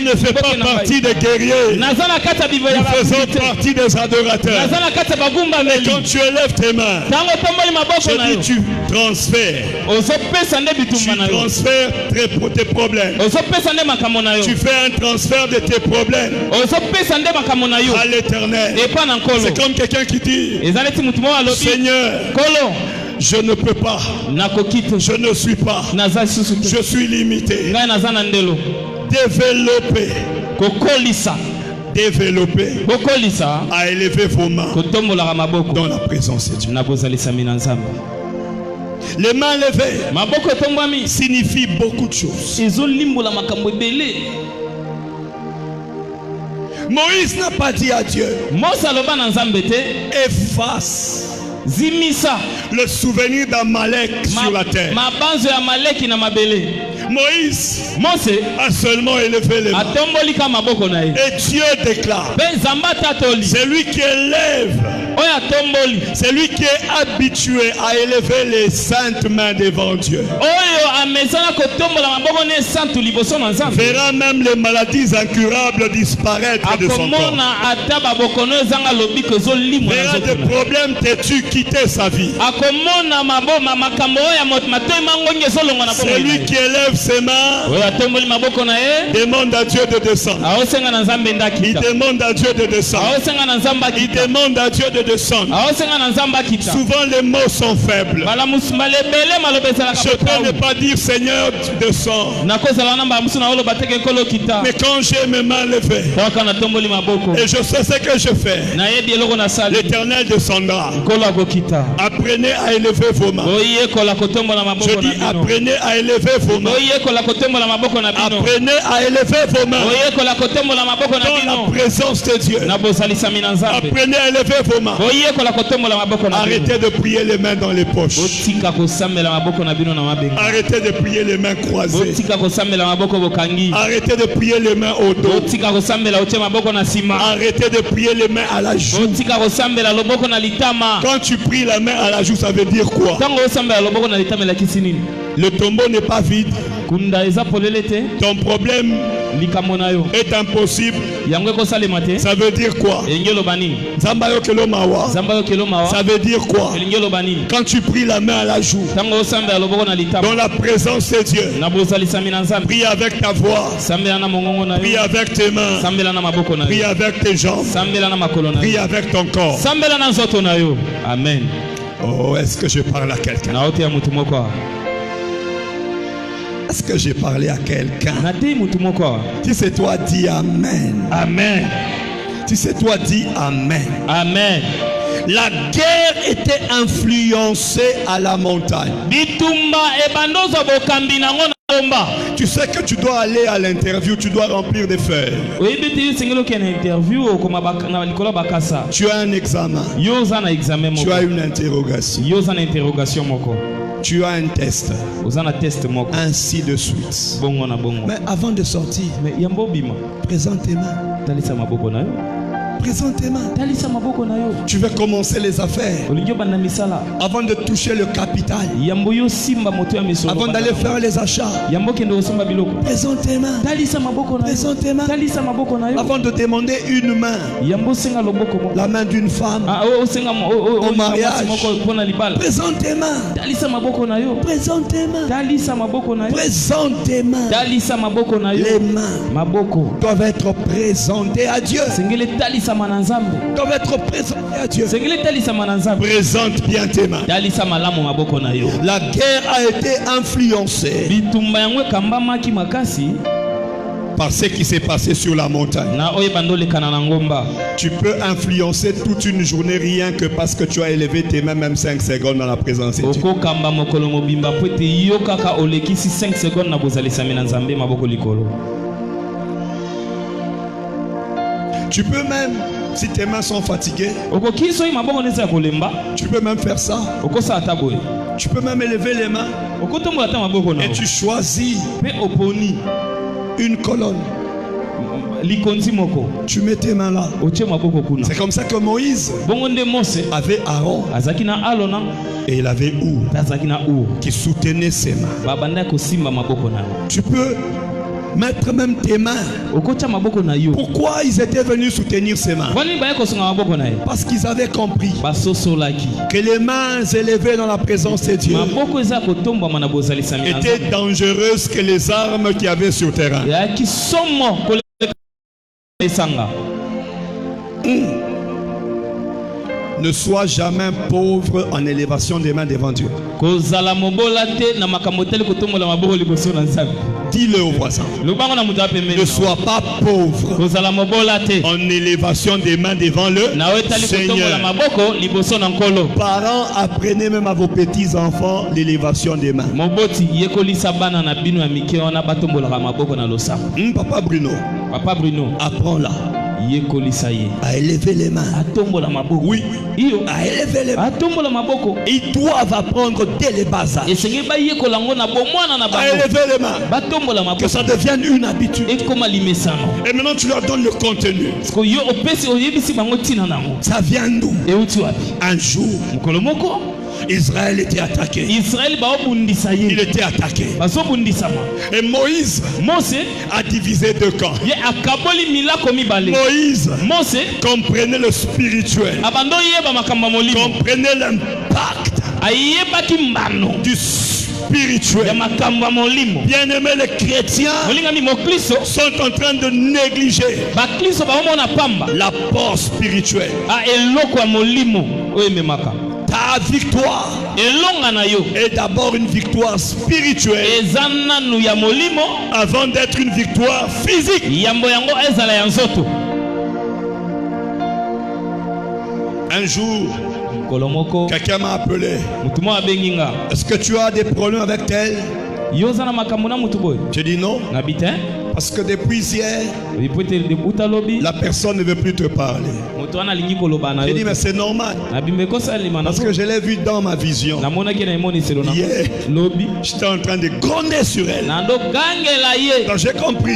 ne fais pas partie des guerriers. Nous faisons partie des adorateurs. Et quand tu élèves tes mains, je dis tu transfères. Tu transfères tes problèmes. Tu fais un transfert de tes problèmes à l'Éternel. C'est comme quelqu'un qui dit, Seigneur, je ne peux pas. Je ne suis pas. Je suis limité. Développez à élever vos mains dans la présence de Dieu. Les mains levées signifient beaucoup de choses. Moïse n'a pas dit à Dieu, efface le souvenir d'Amalek sur la terre. Moïse a seulement élevé les mains. Et Dieu déclare, c'est lui qui élève, c'est lui qui est habitué à élever les saintes mains devant Dieu. Verra même les maladies incurables disparaître de son corps. Verra des problèmes têtus quitter sa vie. C'est lui qui élève ses mains. Demande à Dieu de descendre. Il demande à Dieu de descendre. Il demande à Dieu de descende. Souvent les mots sont faibles. Je peux ne pas dire Seigneur descend. Mais quand j'ai mes mains levées et je sais ce que je fais, l'Éternel descendra. Apprenez à élever vos mains. Je dis apprenez à élever vos mains. Apprenez à élever vos mains dans la présence de Dieu. Apprenez à élever vos mains. Arrêtez de prier les mains dans les poches. Arrêtez de prier les mains croisées. Arrêtez de prier les mains au dos. Arrêtez de prier les mains à la joue. Quand tu pries la main à la joue, ça veut dire quoi? Le tombeau n'est pas vide. Ton problème est impossible. Ça veut dire quoi? Ça veut dire quoi? Quand tu pries la main à la joue, dans la présence de Dieu, prie avec ta voix, prie avec tes mains, prie avec tes jambes, prie avec ton corps. Amen. Oh, est-ce que je parle à quelqu'un? Est-ce que j'ai parlé à quelqu'un? Si c'est toi, dis Amen. Amen. Si c'est toi, dis Amen. Amen. La guerre était influencée à la montagne. Tu sais que tu dois aller à l'interview, tu dois remplir des feuilles. Tu as un examen. Tu as une interrogation. Tu as un test. Ainsi de suite. Mais avant de sortir, présente tes mains. Présente tes mains. Tu veux commencer les affaires. Avant de toucher le capital. Avant d'aller faire les achats. Présente tes mains. Présente tes mains. Avant de demander une main. La main d'une femme. Au mariage. Présente tes mains. Présente tes mains. Présente tes mains. Les mains doivent être présentées à Dieu. Doivent être présentées à Dieu. Présente bien tes mains. La guerre a été influencée par ce qui s'est passé sur la montagne. Tu peux influencer toute une journée rien que parce que tu as élevé tes mains même 5 secondes dans la présence de Dieu. Tu peux même, si tes mains sont fatiguées, tu peux même faire ça. Tu peux même élever les mains et tu choisis une colonne. Tu mets tes mains là. C'est comme ça que Moïse avait Aaron et il avait Our qui soutenait ses mains. Tu peux mettre même tes mains. Pourquoi ils étaient venus soutenir ses mains? Parce qu'ils avaient compris que les mains élevées dans la présence de Dieu étaient dangereuses que les armes qu'il y avait sur terrain. Ne sois jamais pauvre en élévation des mains devant Dieu. Dis-le au voisin. Ne sois pas pauvre en élévation des mains devant le Seigneur. Parents, apprenez même à vos petits-enfants l'élévation des mains. Papa Bruno, apprends-là à élever les mains. Oui, à élever les mains. Ils doivent apprendre dès les bas âges à élever les mains, que ça devienne une habitude. Et maintenant tu leur donnes le contenu. Ça vient d'où? Un jour Israël était attaqué. Il était attaqué. Et Moïse a divisé deux camps. Moïse comprenait le spirituel. Comprenait l'impact spirituelles. Bien-aimés, les chrétiens sont en train de négliger l'apport spirituel. Ta victoire est d'abord une victoire spirituelle avant d'être une victoire physique. Un jour, quelqu'un m'a appelé. Est-ce que tu as des problèmes avec elle? J'ai dit non. Parce que depuis hier, la personne ne veut plus te parler. J'ai dit mais c'est normal. Parce que je l'ai vu dans ma vision. Hier, j'étais en train de gronder sur elle. Donc j'ai compris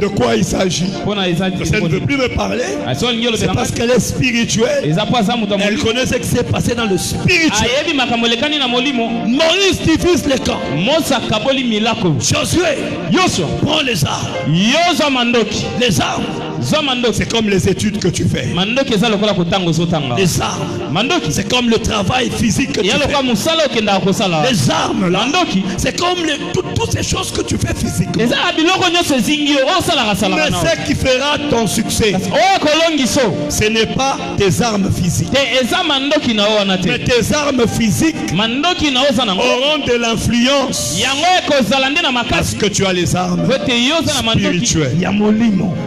de quoi il s'agit. Elle ne veut plus me parler. C'est parce qu'elle est spirituelle. Elle connaît ce qui s'est passé dans le spirituel. Moïse divise les camps. Josué prend les armes. Les armes, c'est comme les études que tu fais. Les armes, c'est comme le travail physique que tu fais. Les armes, là, c'est comme toutes ces choses que tu fais physiquement. Mais ce qui fera ton succès, ce n'est pas tes armes physiques. Mais tes armes physiques auront de l'influence parce que tu as les armes spirituelles.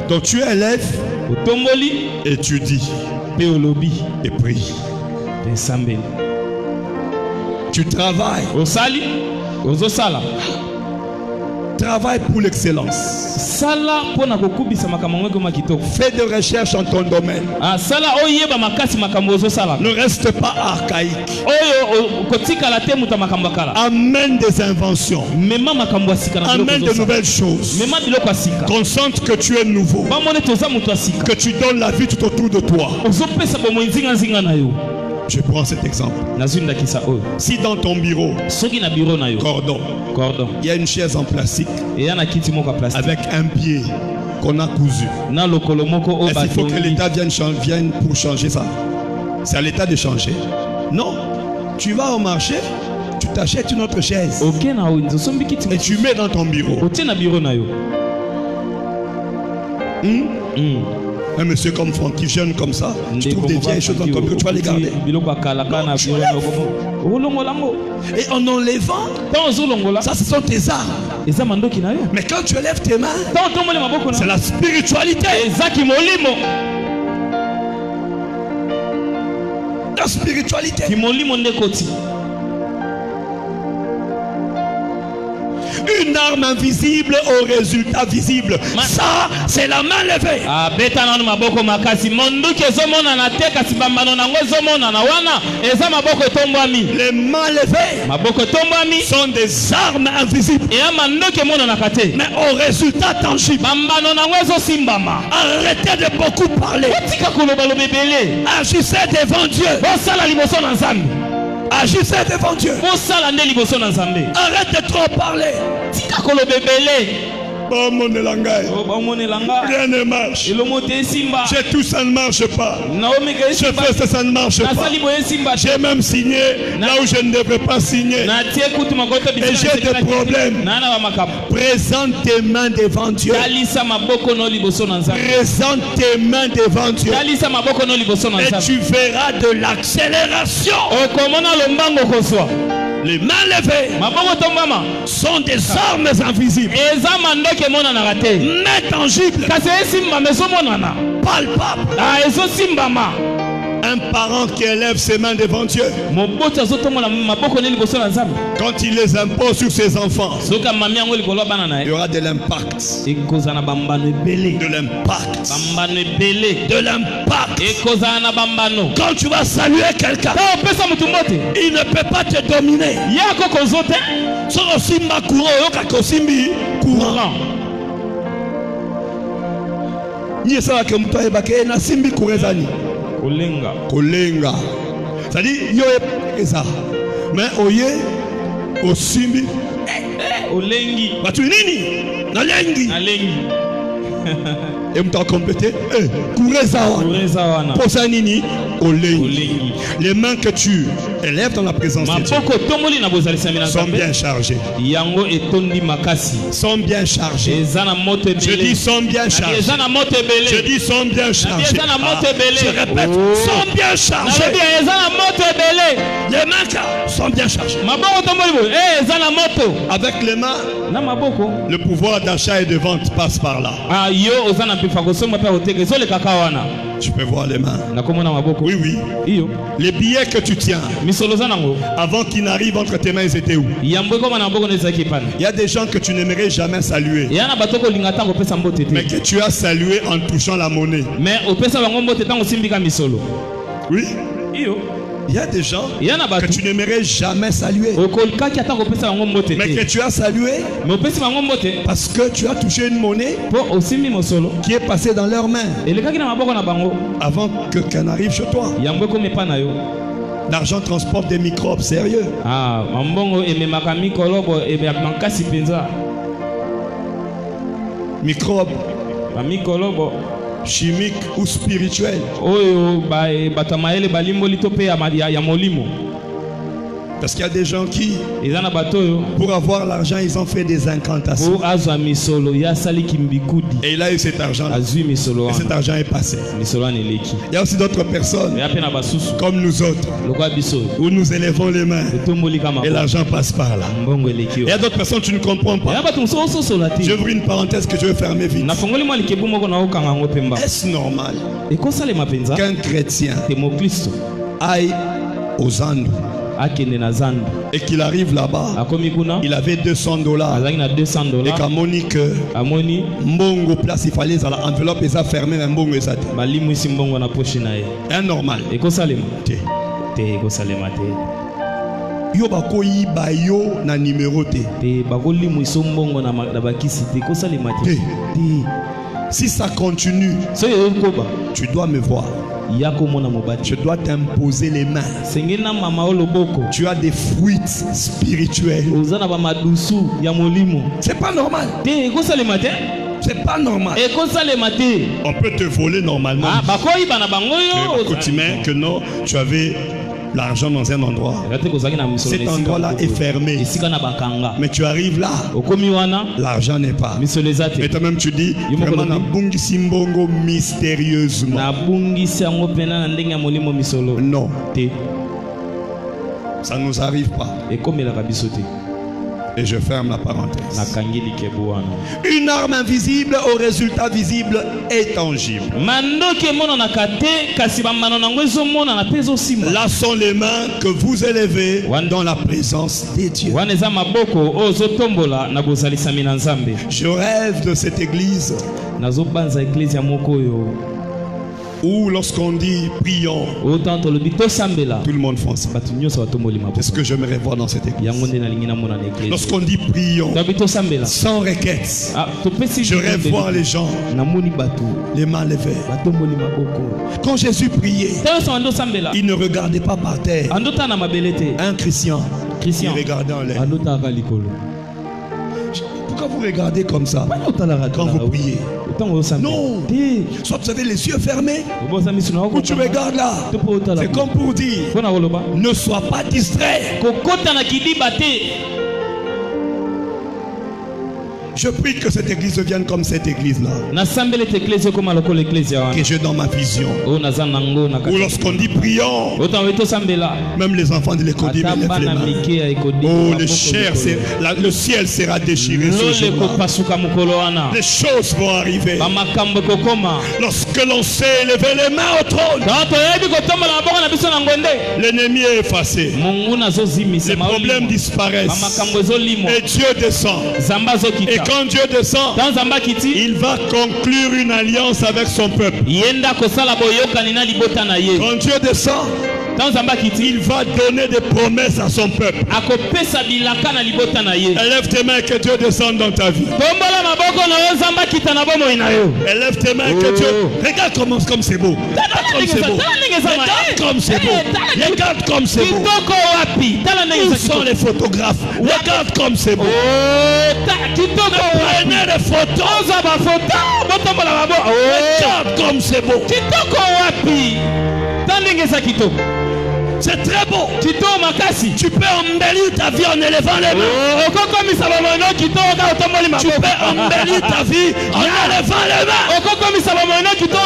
Donc tu élèves et tu dis et prie. Tu travailles. Travaille pour l'excellence. Fais de recherche en ton domaine. Ne reste pas archaïque. Amène des inventions. Amène de nouvelles choses. Consente que tu es nouveau. Que tu donnes la vie tout autour de toi. Je prends cet exemple. Si dans ton bureau, cordon, il y a une chaise en plastique avec un pied qu'on a cousu, est-ce qu'il faut que l'État vienne pour changer ça? C'est à l'État de changer? Non. Tu vas au marché, tu t'achètes une autre chaise et tu mets dans ton bureau. Un monsieur comme Francky, jeune comme ça, tu trouves des vieilles choses dans ton bureau, tu vas les garder. Et en enlevant, ça ce sont tes armes. Mais quand tu élèves tes mains, c'est la spiritualité. La spiritualité. Une arme invisible au résultat visible. Ça, c'est la main levée. Les mains levées sont des armes invisibles, mais au résultat tangible. Arrêtez de beaucoup parler. Agissez devant Dieu. Agissez devant Dieu. Arrête de trop parler. Rien ne marche. J'ai tout, ça ne marche pas. Je fais ça, ça ne marche pas. J'ai même signé là où je ne devais pas signer. Et j'ai des problèmes. Présente tes mains devant Dieu. Présente tes mains devant Dieu. Et tu verras de l'accélération. Les mains levées sont des armes invisibles, mais tangibles, palpables. Un parent qui élève ses mains devant Dieu, quand il les impose sur ses enfants, il y aura de l'impact. De l'impact. Quand tu vas saluer quelqu'un, il ne peut pas te dominer. Kolenga. C'est-à-dire, yo eza. Mais oye, osimbi. Olengi. Batu nini? Nalengi. Et m't'a complété. Posa nini olengi. Les mains que tu élèves dans la présence de Dieu sont bien chargées. Sont bien chargées. Je dis sont bien chargées. Je dis sont bien chargées. Je répète, sont bien chargées. Les mains sont bien chargées. Avec les mains, le pouvoir d'achat et de vente passe par là. Tu peux voir les mains. Oui, oui. Les billets que tu tiens, avant qu'ils n'arrivent entre tes mains, ils étaient où? Il y a des gens que tu n'aimerais jamais saluer, mais que tu as salué en touchant la monnaie. Oui. Il y a des gens que tu n'aimerais jamais saluer, mais que tu as salué parce que tu as touché une monnaie qui est passée dans leurs mains avant que qu'elle n'arrive chez toi. L'argent transporte des microbes sérieux. Microbes chimique ou spirituel. Parce qu'il y a des gens qui, pour avoir l'argent, ils ont fait des incantations. Et il a eu cet argent-là. Et cet argent est passé. Il y a aussi d'autres personnes, comme nous autres, où nous élevons les mains. Et l'argent passe par là. Il y a d'autres personnes que tu ne comprends pas. J'ouvre une parenthèse que je vais fermer vite. Est-ce normal qu'un chrétien aille aux Andes et qu'il arrive là-bas, il avait $200 et qu'à Monique Mbongo place, il fallait à l'enveloppe et ça fermé mais Mbongo et ça est normal. Yo bakoyi bayo na numéro T. Si ça continue, tu dois me voir. Je dois t'imposer les mains. Tu as des fuites spirituelles. C'est pas normal. C'est pas normal. On peut te voler normalement. Que non, tu avais l'argent dans un endroit. Cet endroit-là est fermé. Mais tu arrives là, l'argent n'est pas. Et toi-même tu dis, vraiment na bungi simbongo mystérieusement. Non. Ça ne nous arrive pas. Et je ferme la parenthèse. Une arme invisible au résultat visible et tangible. Là sont les mains que vous élevez dans la présence des dieux. Je rêve de cette église où lorsqu'on dit prions, tout le monde fonce. C'est ce que j'aimerais voir dans cette église. Lorsqu'on dit prions sans requête, je rêve voir les gens les mains levées. Quand Jésus priait, il ne regardait pas par terre. Un Christian, il regardait en l'air. Pourquoi vous regardez comme ça quand vous priez? Non. Soit vous avez les yeux fermés, ou tu regardes là. C'est comme pour dire, ne sois pas distrait. Je prie que cette église devienne comme cette église-là. Que j'ai dans ma vision. Ou lorsqu'on dit prions, même les enfants de l'école disent lève les mains. Oh, le ciel sera déchiré ce jour-là. Les choses vont arriver. Lorsque l'on sait lever les mains au trône, l'ennemi est effacé. Les problèmes disparaissent. Et Dieu descend. Et quand Dieu descend, il va conclure une alliance avec son peuple. Quand Dieu descend, il va donner des promesses à son peuple. Élève tes mains que Dieu descende dans ta vie. Élève tes mains que Dieu... Regarde comme c'est beau. Regarde comme c'est beau. Regarde comme c'est beau. Où sont les photographes? Regarde comme c'est beau. Prenez des photos. kotombola maboko. Regarde comme c'est beau. Kitoko wapi? Tandengeza kitoko. C'est très beau. Kitoko makasi. Tu peux embellir ta vie en élevant les mains. Tu peux embellir ta vie en élevant les mains. Tu peux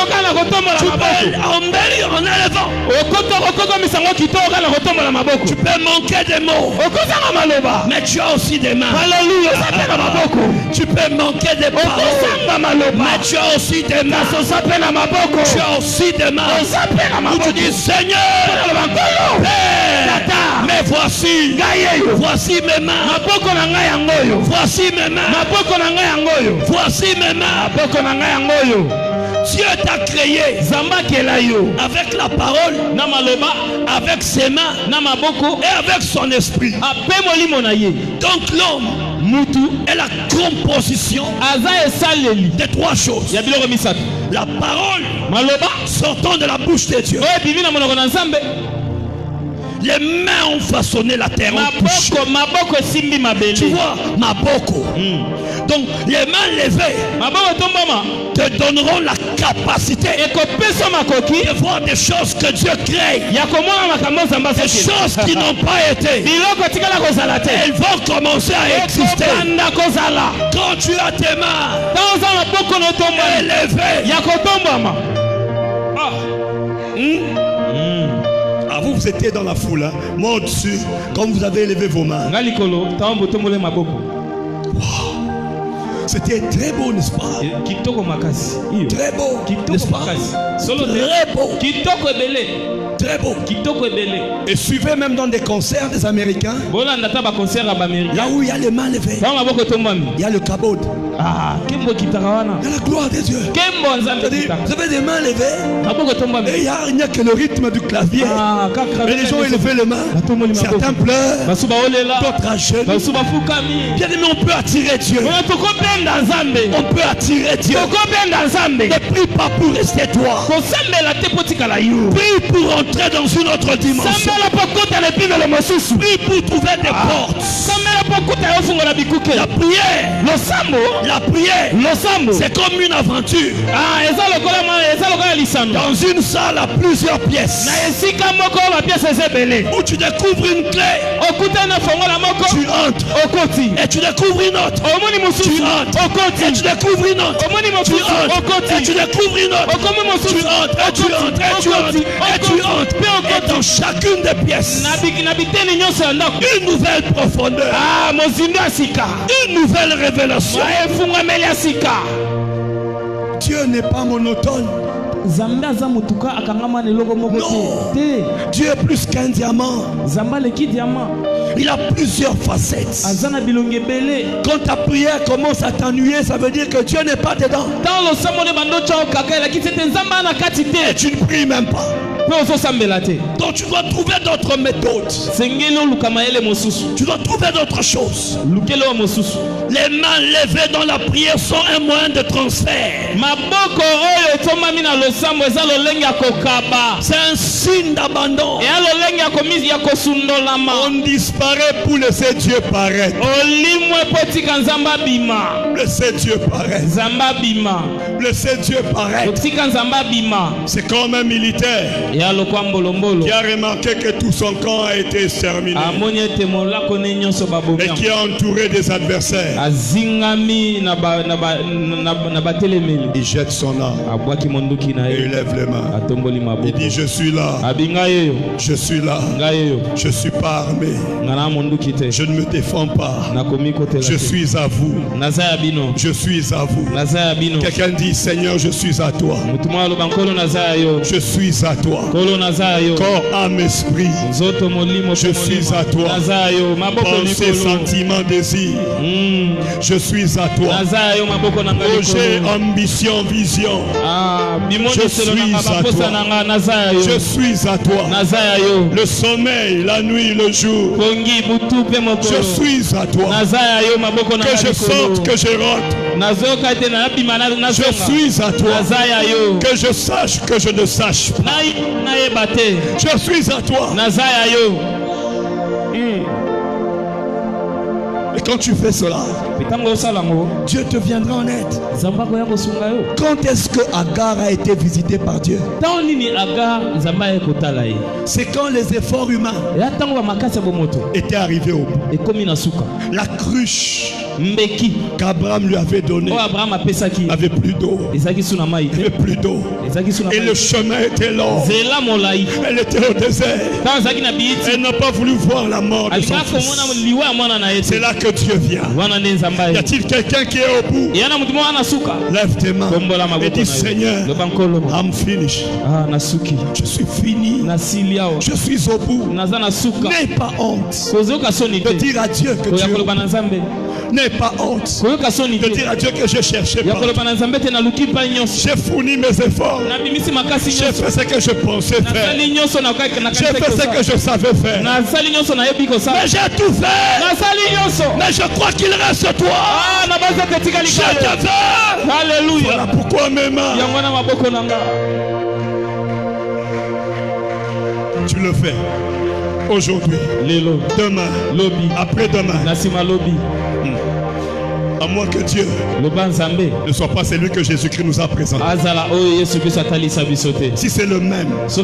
embellir en élevant. Tu peux manquer des mots, mais tu as aussi des mains. Tu peux manquer des paroles, mais tu as aussi des mains. Tu as aussi des mains. Où tu dis Seigneur, Père, mais voici mes mains. Voici mes mains. Voici mes mains. Dieu t'a créé avec la parole, avec ses mains et avec son esprit. Donc l'homme est la composition de trois choses. La parole sortant de la bouche de Dieu. Les mains ont façonné la terre. Tu vois, maboko. Donc les mains levées te donneront la capacité de voir des choses que Dieu crée. Des choses qui n'ont pas été. Elles vont commencer à exister. Quand tu as tes mains élevées. Vous étiez dans la foule, hein? Moi au-dessus, quand vous avez élevé vos mains. Wow. C'était très beau, n'est-ce pas? Très beau, n'est-ce pas? Très beau. Et suivez même dans des concerts des Américains. Là où il y a les mains levées, il y a le kabod. Il y a la gloire de Dieu. Vous avez des mains levées. Et il n'y a que le rythme du clavier. Et les gens élevaient les mains. Certains pleurent, d'autres achètent. Bien aimé, on peut attirer Dieu. On peut attirer Dieu. Ne prie pas pour rester toi. Prie pour entrer dans une autre dimension. Prie pour trouver des portes. La prière, c'est comme une aventure. Dans une salle à plusieurs pièces, où tu découvres une clé, tu entres, et tu découvres une autre, tu entres, et tu découvres une autre, tu entres, et tu découvres une autre, tu entres, et tu entres, et tu entres, et tu entres, et dans chacune des pièces, une nouvelle profondeur, une nouvelle révélation. Dieu n'est pas monotone. Non. Dieu est plus qu'un diamant. Il a plusieurs facettes. Quand ta prière commence à t'ennuyer, ça veut dire que Dieu n'est pas dedans. Et tu ne pries même pas. Donc tu dois trouver d'autres méthodes. Tu dois trouver d'autres choses. Les mains levées dans la prière sont un moyen de transfert. C'est un signe d'abandon. On disparaît pour laisser Dieu paraître. Laissez Dieu paraître. Laissez Dieu paraître. C'est comme un militaire qui a remarqué que tout son camp a été exterminé et qui a entouré des adversaires. Il jette son arme et il lève les mains. Il dit je suis là. Je suis là. Je ne suis pas armé. Je ne me défends pas. Je suis à vous. Je suis à vous. Quelqu'un dit Seigneur, je suis à toi. Je suis à toi. Corps, âme, esprit. Je suis à toi. Pensée, sentiment, désir. Je suis à toi. Projet, ambition, vision. Je suis à toi. Je suis à toi. Le sommeil, la nuit, le jour. Je suis à toi. Que je sorte, que je rentre. Je suis à toi. Que je sache, que je ne sache pas. Je suis à toi. quand tu fais cela, Dieu te viendra en aide. Quand est-ce que Agar a été visité par Dieu? C'est quand les efforts humains étaient arrivés au bout. La cruche qu'Abraham lui avait donnée avait plus d'eau. avait plus d'eau. Et le chemin était long. Elle était au désert. Elle n'a pas voulu voir la mort de son fils. C'est là que Dieu vient. Y a-t-il quelqu'un qui est au bout? Lève tes mains et dis: Seigneur, I'm finished. Je suis fini. Je suis au bout. N'aie pas honte de dire à Dieu que tu es au bout. N'aie pas honte de dire à Dieu que je cherchais pas. J'ai fourni mes efforts. J'ai fait ce que je pensais faire. J'ai fait ce que je savais faire. Mais j'ai tout fait. Mais je crois qu'il reste toi. Je te veux. Alléluia. Voilà pourquoi mes mains. Tu le fais aujourd'hui, demain, après-demain. À moins que Dieu ne soit pas celui que Jésus-Christ nous a présenté. Si c'est le même, il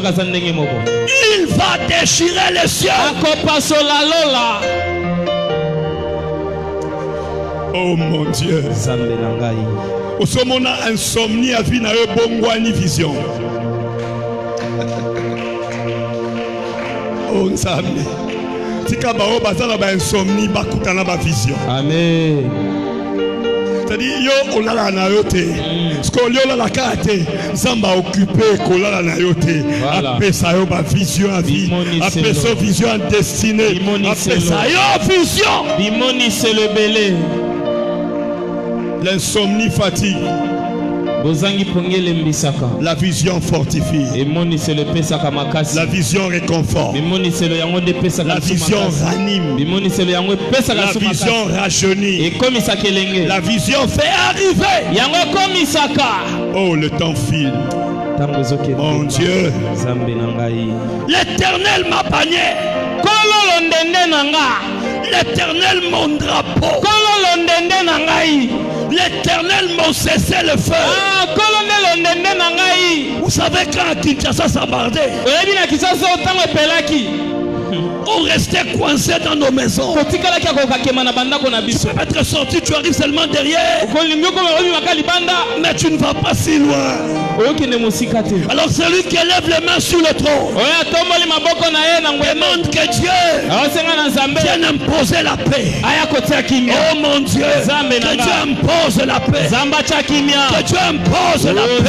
va déchirer les cieux. Oh mon Dieu. Au sommet, on a insomnie à vie, bonne vision. Oh Nzambe. Tika bao bazala ba insomnie bakutana ba vision. Amen. C'est-à-dire yo olala na yote. Ce qu'on yo la kate, Nzamba occupé kolala na yote. Après ça yo ba vision à vie. Après ça vision en destinée. Après ça yo vision. Bimoni c'est le belé. L'insomnie fatigue. La vision fortifie. La vision réconforte. La vision ranime. La vision rajeunit. La vision fait arriver. Oh, le temps file. Mon Dieu. L'Éternel m'a panier. L'Éternel mon drapeau. L'Éternel mon cessez-le-feu. Vous savez quand Kinshasa s'abordait, on restait coincé dans nos maisons. Tu peux être sorti, tu arrives seulement derrière. Mais tu ne vas pas si loin. Alors celui qui élève les mains sur le trône demande que Dieu vienne imposer la paix. Oh mon Dieu, que Dieu impose la paix. Que Dieu impose la paix.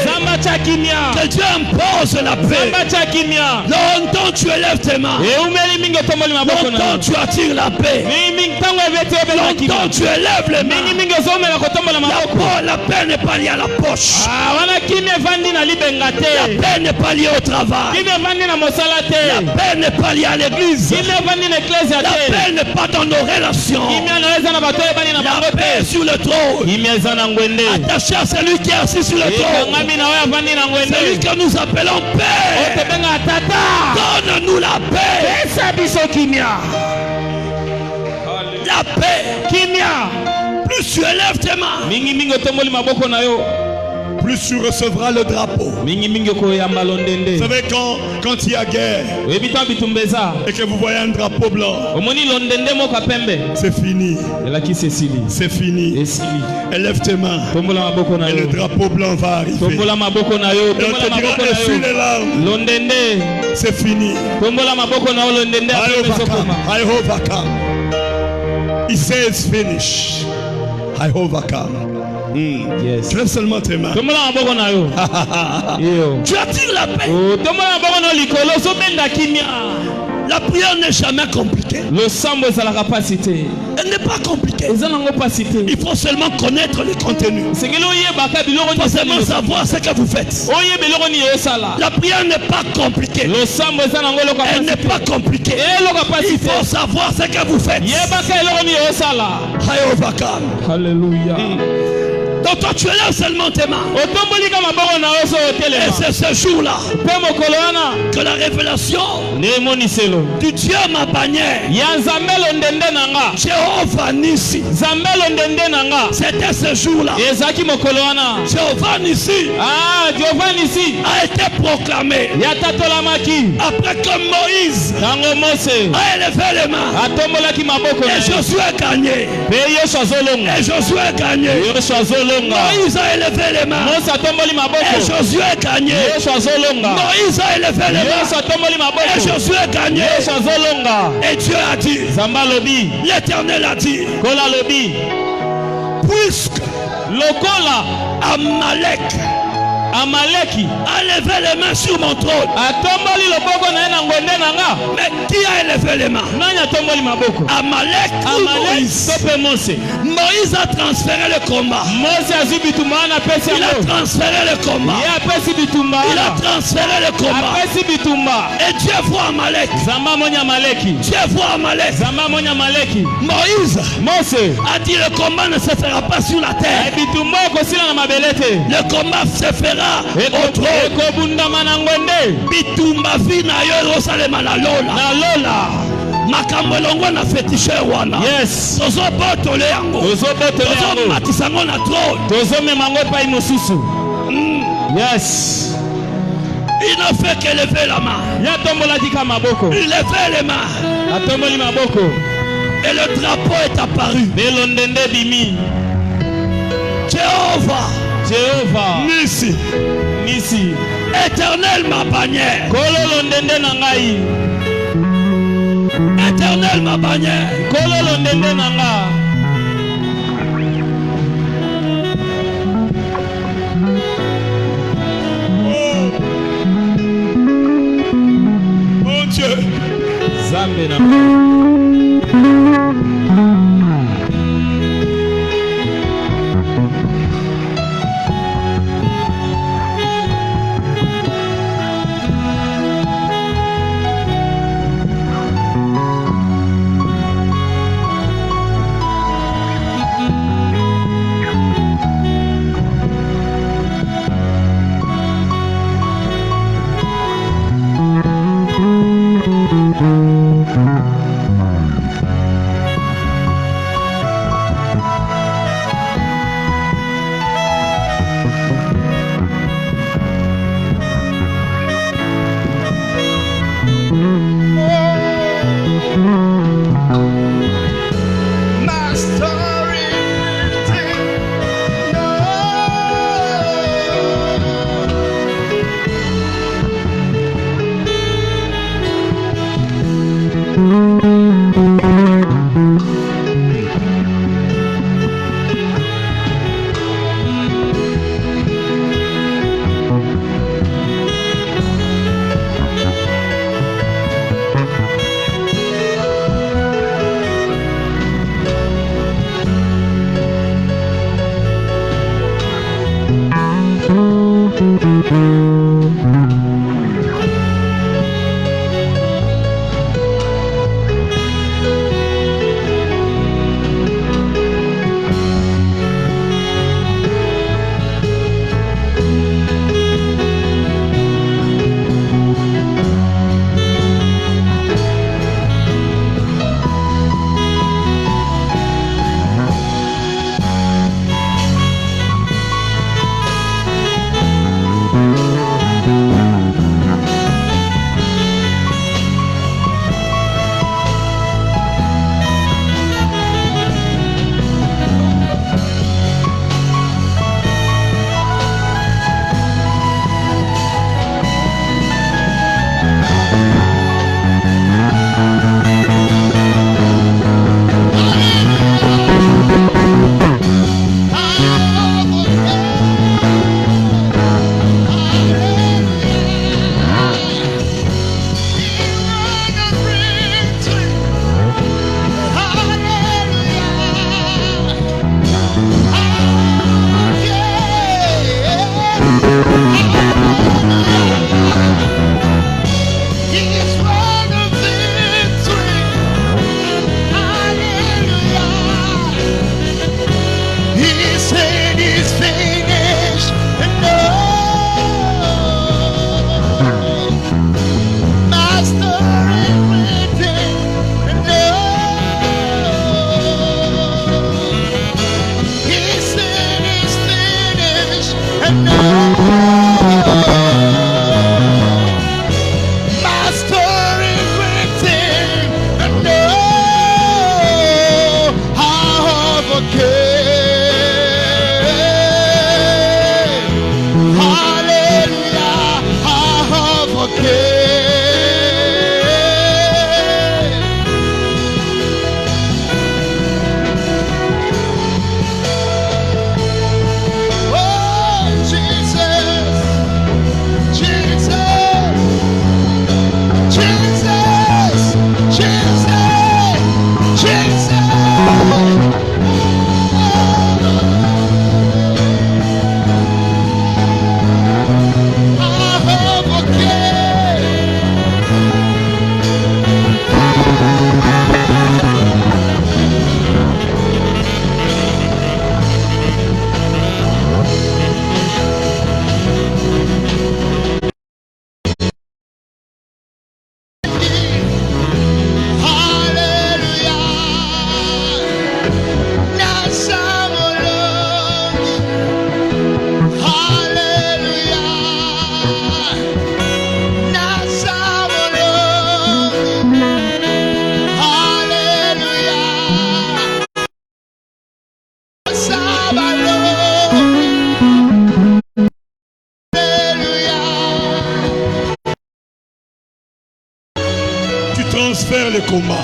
Que Dieu impose la paix. Longtemps tu élèves tes mains. Longtemps tu attires la paix. Longtemps tu élèves les mains. La paix n'est pas liée à la poche. La paix n'est pas liée au travail. La paix n'est pas liée à l'église. La paix n'est pas dans nos relations. La paix est sur le trône. Attaché à celui qui est assis sur le trône. Celui que nous appelons paix. Donne-nous la paix. La paix. Plus tu élèves tes mains, plus tu recevras le drapeau. Vous savez quand il y a guerre et que vous voyez un drapeau blanc, c'est fini. C'est fini. Élève tes mains et le drapeau blanc va arriver. Et on te dira: essuie les larmes. C'est fini. I overcome. He says finish. I overcome. Yes. Tu lèves seulement tes mains. Tu attires la paix. La prière n'est jamais compliquée. Elle n'est pas compliquée. Il faut seulement connaître le contenu. Il faut seulement savoir ce que vous faites. La prière n'est pas compliquée. Elle n'est pas compliquée. Il faut savoir ce que vous faites. I overcome. Alléluia. Donc toi tu élèves seulement tes mains. Et Et c'est ce jour-là que la révélation du Dieu ma bannière, Jéhovah Nissi, c'était ce jour-là. Jéhovah Nissi a été proclamé après que Moïse a élevé les mains. Et Josué a gagné. Et Josué a gagné. Moïse a élevé les mains. Et Josué a gagné. Moïse a élevé les mains. Et Josué a gagné. Et Dieu a dit, l'Éternel a dit, puisque Amalek a levé les mains sur mon trône. Mais qui a élevé les mains? Amalek ou Moïse? Moïse a transféré le combat. Il a transféré le combat. Il a transféré le combat. Et Dieu voit Amalek. Dieu voit Amalek. Moïse a dit le combat ne se fera pas sur la terre. Le combat se fera au trône. Bitumba vina yo Yerusalema na lola. Makambo longo na fétiche wana. Yes. Tozo botole yango. Tozo matisango na trône. Tozo memango pa imosusu. Yes. Il ne fait que lever la main. Il levait les mains. Et le drapeau est apparu. Jéhovah Nissi. Éternel ma bannière. Éternel ma bannière. Mon Dieu. faire le combat.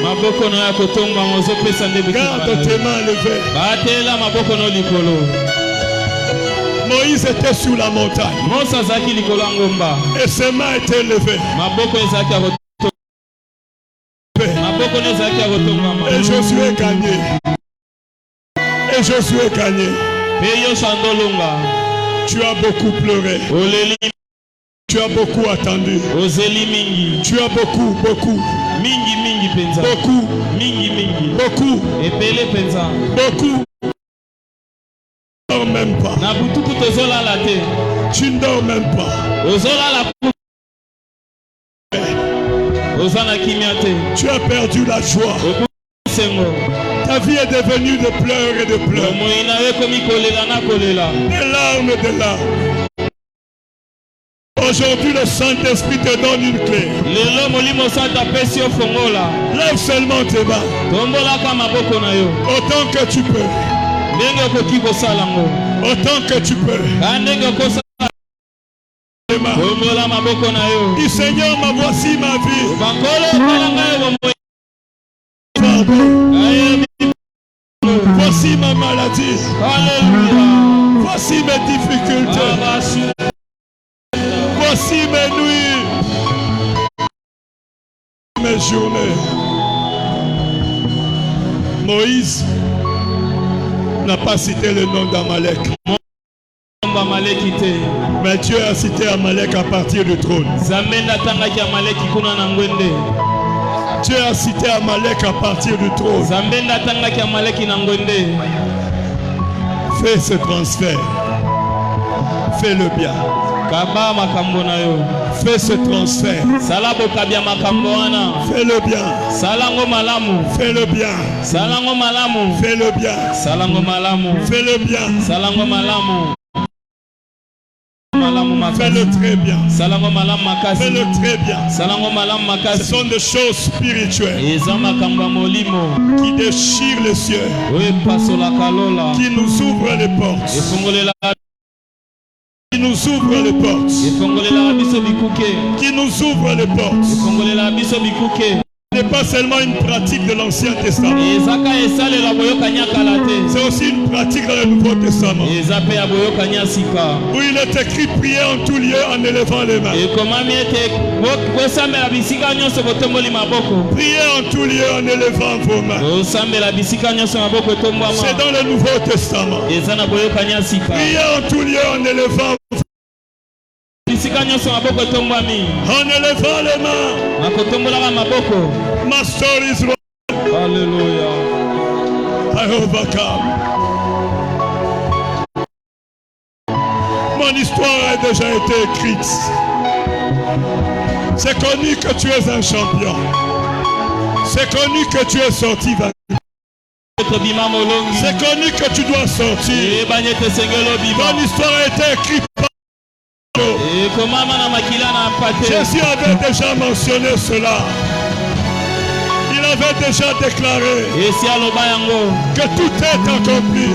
maboko no ya kotomba mozo pesa nde biki. Garde tes mains levées. Batela maboko no likolo. Moïse était sur la montagne. Mosa zaki likolo ngomba. Et ses mains étaient levées. Maboko ezaki akotomba. Maboko no ezaki akotomba. Et Josué gagné. Et Josué gagné. Peyo sandolonga. Tu as beaucoup pleuré. Oleli. Tu as beaucoup attendu. Ozeli mingi. Tu as beaucoup. Mingi mingi penza. Beaucoup. Mingi. Beaucoup. Epele penza. Beaucoup. Tu ne dors même pas. Na butuku tozola la te. Tu ne dors même pas. Ozola la. Ozana kimia te. Tu as perdu la joie. Sengo. Ta vie est devenue de pleurs et de pleurs. Des larmes. Aujourd'hui, le Saint-Esprit te donne une clé. Lève seulement tes mains. Autant que tu peux. Autant que tu peux. Dis Seigneur, voici ma vie. Voici ma maladie. Alléluia. Voici mes difficultés. Voici mes nuits. Mes journées. Moïse n'a pas cité le nom d'Amalek. Mais Dieu a cité Amalek à partir du trône. Dieu a cité Amalek à partir du trône. Fais ce transfert. Fais-le bien. Fais ce transfert. Fais-le bien. Fais-le bien. Fais-le bien. Fais-le bien. Fais-le très bien. Fais-le très bien. Ce sont des choses spirituelles qui déchirent les cieux, qui nous ouvrent les portes. Qui nous ouvre les portes. Qui nous ouvre les portes. Ce n'est pas seulement une pratique de l'Ancien Testament. C'est aussi une pratique dans le Nouveau Testament. Où il est écrit prier en tout lieu en élevant les mains. Priez en tout lieu en élevant vos mains. C'est dans le Nouveau Testament. Priez en tout lieu en élevant. En élevant les mains. My story is wrong. Alléluia. I overcome. Mon histoire a déjà été écrite. C'est connu que tu es un champion. C'est connu que tu es sorti vainqueur. C'est connu que tu dois sortir. Ton histoire a été écrite. Jésus avait déjà mentionné cela. Il avait déjà déclaré que tout est accompli.